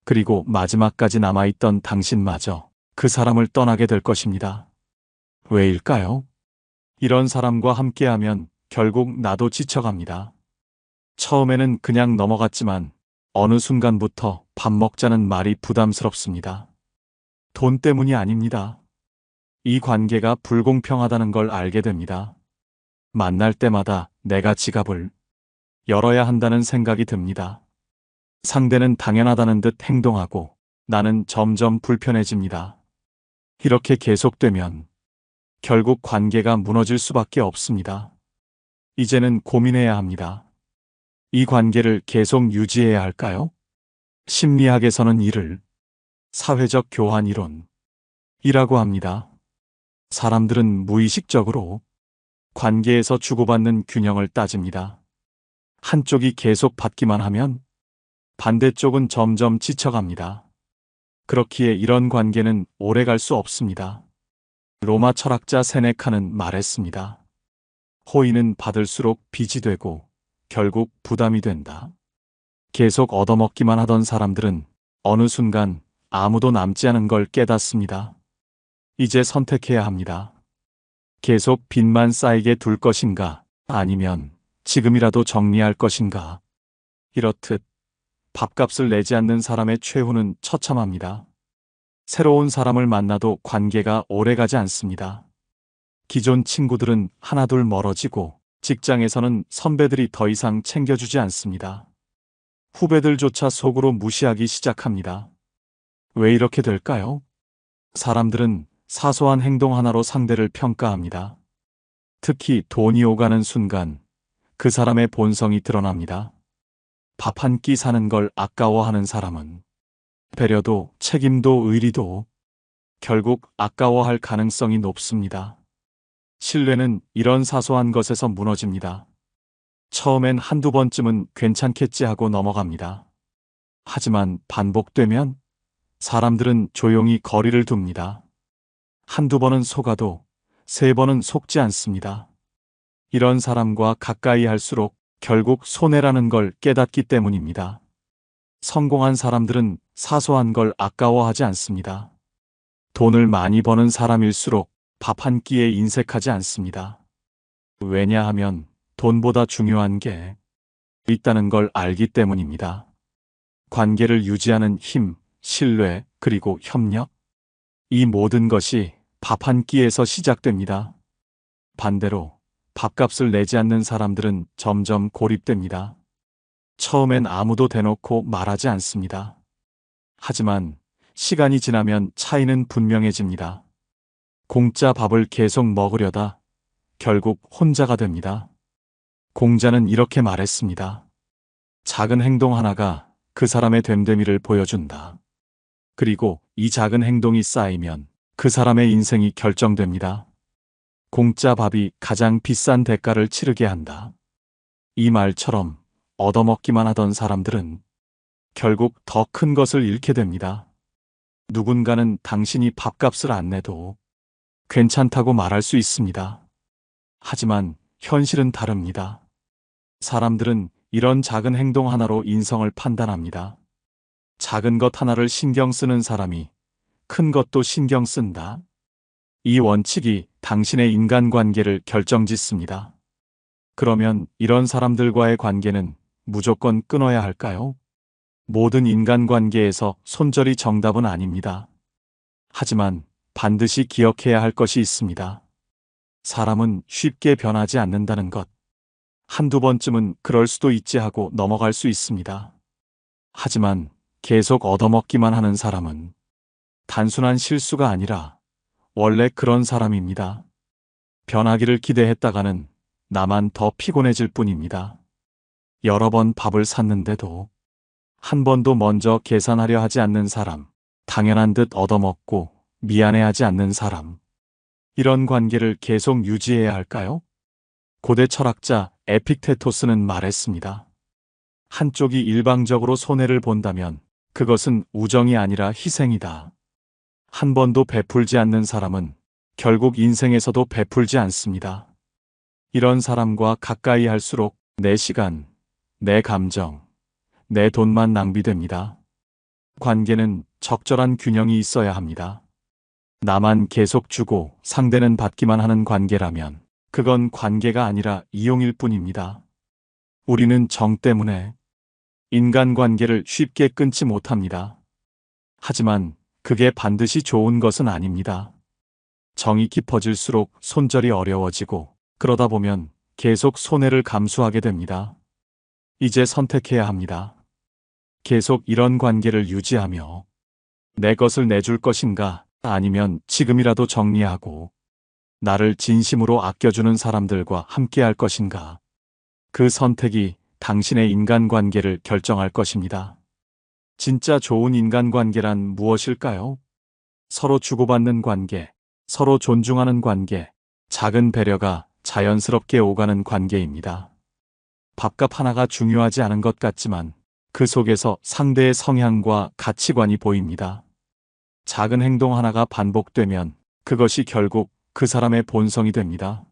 Speaker 1: 그리고 마지막까지 남아있던 당신마저 그 사람을 떠나게 될 것입니다. 왜일까요? 이런 사람과 함께하면 결국 나도 지쳐갑니다. 처음에는 그냥 넘어갔지만 어느 순간부터 밥 먹자는 말이 부담스럽습니다. 돈 때문이 아닙니다. 이 관계가 불공평하다는 걸 알게 됩니다. 만날 때마다 내가 지갑을 열어야 한다는 생각이 듭니다. 상대는 당연하다는 듯 행동하고 나는 점점 불편해집니다. 이렇게 계속되면 결국 관계가 무너질 수밖에 없습니다. 이제는 고민해야 합니다. 이 관계를 계속 유지해야 할까요? 심리학에서는 이를 사회적 교환 이론이라고 합니다. 사람들은 무의식적으로 관계에서 주고받는 균형을 따집니다. 한쪽이 계속 받기만 하면 반대쪽은 점점 지쳐갑니다. 그렇기에 이런 관계는 오래 갈 수 없습니다. 로마 철학자 세네카는 말했습니다. 호의는 받을수록 빚이 되고 결국 부담이 된다. 계속 얻어먹기만 하던 사람들은 어느 순간 아무도 남지 않은 걸 깨닫습니다. 이제 선택해야 합니다. 계속 빚만 쌓이게 둘 것인가, 아니면 지금이라도 정리할 것인가. 이렇듯 밥값을 내지 않는 사람의 최후는 처참합니다. 새로운 사람을 만나도 관계가 오래가지 않습니다. 기존 친구들은 하나둘 멀어지고 직장에서는 선배들이 더 이상 챙겨주지 않습니다. 후배들조차 속으로 무시하기 시작합니다. 왜 이렇게 될까요? 사람들은 사소한 행동 하나로 상대를 평가합니다. 특히 돈이 오가는 순간 그 사람의 본성이 드러납니다. 밥 한 끼 사는 걸 아까워하는 사람은 배려도 책임도 의리도 결국 아까워할 가능성이 높습니다. 신뢰는 이런 사소한 것에서 무너집니다. 처음엔 한두 번쯤은 괜찮겠지 하고 넘어갑니다. 하지만 반복되면 사람들은 조용히 거리를 둡니다. 한두 번은 속아도 세 번은 속지 않습니다. 이런 사람과 가까이 할수록 결국 손해라는 걸 깨닫기 때문입니다. 성공한 사람들은 사소한 걸 아까워하지 않습니다. 돈을 많이 버는 사람일수록 밥 한 끼에 인색하지 않습니다. 왜냐하면 돈보다 중요한 게 있다는 걸 알기 때문입니다. 관계를 유지하는 힘, 신뢰, 그리고 협력. 이 모든 것이 밥 한 끼에서 시작됩니다. 반대로 밥값을 내지 않는 사람들은 점점 고립됩니다. 처음엔 아무도 대놓고 말하지 않습니다. 하지만 시간이 지나면 차이는 분명해집니다. 공짜 밥을 계속 먹으려다 결국 혼자가 됩니다. 공자는 이렇게 말했습니다. 작은 행동 하나가 그 사람의 됨됨이를 보여준다. 그리고 이 작은 행동이 쌓이면 그 사람의 인생이 결정됩니다. 공짜 밥이 가장 비싼 대가를 치르게 한다. 이 말처럼 얻어먹기만 하던 사람들은 결국 더 큰 것을 잃게 됩니다. 누군가는 당신이 밥값을 안 내도 괜찮다고 말할 수 있습니다. 하지만 현실은 다릅니다. 사람들은 이런 작은 행동 하나로 인성을 판단합니다. 작은 것 하나를 신경 쓰는 사람이 큰 것도 신경 쓴다. 이 원칙이 당신의 인간관계를 결정짓습니다. 그러면 이런 사람들과의 관계는 무조건 끊어야 할까요? 모든 인간관계에서 손절이 정답은 아닙니다. 하지만 반드시 기억해야 할 것이 있습니다. 사람은 쉽게 변하지 않는다는 것. 한두 번쯤은 그럴 수도 있지 하고 넘어갈 수 있습니다. 하지만 계속 얻어먹기만 하는 사람은 단순한 실수가 아니라 원래 그런 사람입니다. 변하기를 기대했다가는 나만 더 피곤해질 뿐입니다. 여러 번 밥을 샀는데도 한 번도 먼저 계산하려 하지 않는 사람, 당연한 듯 얻어먹고 미안해하지 않는 사람. 이런 관계를 계속 유지해야 할까요? 고대 철학자 에픽테토스는 말했습니다. 한쪽이 일방적으로 손해를 본다면 그것은 우정이 아니라 희생이다. 한 번도 베풀지 않는 사람은 결국 인생에서도 베풀지 않습니다. 이런 사람과 가까이 할수록 내 시간, 내 감정, 내 돈만 낭비됩니다. 관계는 적절한 균형이 있어야 합니다. 나만 계속 주고 상대는 받기만 하는 관계라면 그건 관계가 아니라 이용일 뿐입니다. 우리는 정 때문에 인간관계를 쉽게 끊지 못합니다. 하지만 그게 반드시 좋은 것은 아닙니다. 정이 깊어질수록 손절이 어려워지고 그러다 보면 계속 손해를 감수하게 됩니다. 이제 선택해야 합니다. 계속 이런 관계를 유지하며 내 것을 내줄 것인가, 아니면 지금이라도 정리하고 나를 진심으로 아껴주는 사람들과 함께할 것인가. 그 선택이 당신의 인간관계를 결정할 것입니다. 진짜 좋은 인간관계란 무엇일까요? 서로 주고받는 관계, 서로 존중하는 관계, 작은 배려가 자연스럽게 오가는 관계입니다. 밥값 하나가 중요하지 않은 것 같지만 그 속에서 상대의 성향과 가치관이 보입니다. 작은 행동 하나가 반복되면 그것이 결국 그 사람의 본성이 됩니다.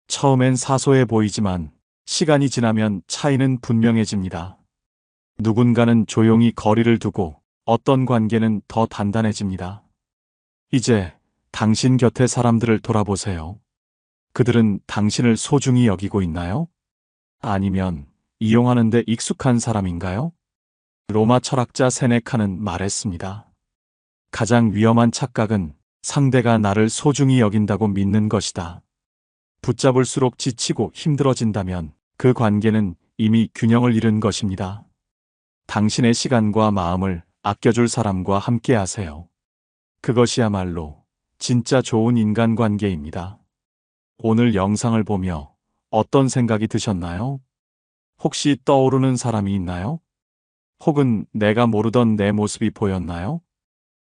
Speaker 1: 처음엔 사소해 보이지만 시간이 지나면 차이는 분명해집니다. 누군가는 조용히 거리를 두고 어떤 관계는 더 단단해집니다. 이제 당신 곁의 사람들을 돌아보세요. 그들은 당신을 소중히 여기고 있나요? 아니면 이용하는 데 익숙한 사람인가요? 로마 철학자 세네카는 말했습니다. 가장 위험한 착각은 상대가 나를 소중히 여긴다고 믿는 것이다. 붙잡을수록 지치고 힘들어진다면 그 관계는 이미 균형을 잃은 것입니다. 당신의 시간과 마음을 아껴줄 사람과 함께 하세요. 그것이야말로 진짜 좋은 인간관계입니다. 오늘 영상을 보며 어떤 생각이 드셨나요? 혹시 떠오르는 사람이 있나요? 혹은 내가 모르던 내 모습이 보였나요?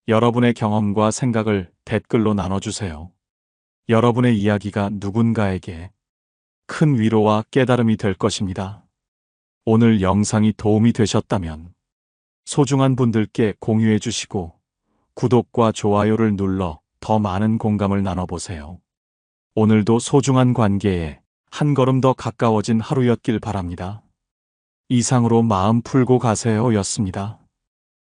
Speaker 1: 여러분의 경험과 생각을 댓글로 나눠주세요. 여러분의 이야기가 누군가에게 큰 위로와 깨달음이 될 것입니다. 오늘 영상이 도움이 되셨다면 소중한 분들께 공유해 주시고 구독과 좋아요를 눌러 더 많은 공감을 나눠보세요. 오늘도 소중한 관계에 한 걸음 더 가까워진 하루였길 바랍니다. 이상으로 마음 풀고 가세요 였습니다.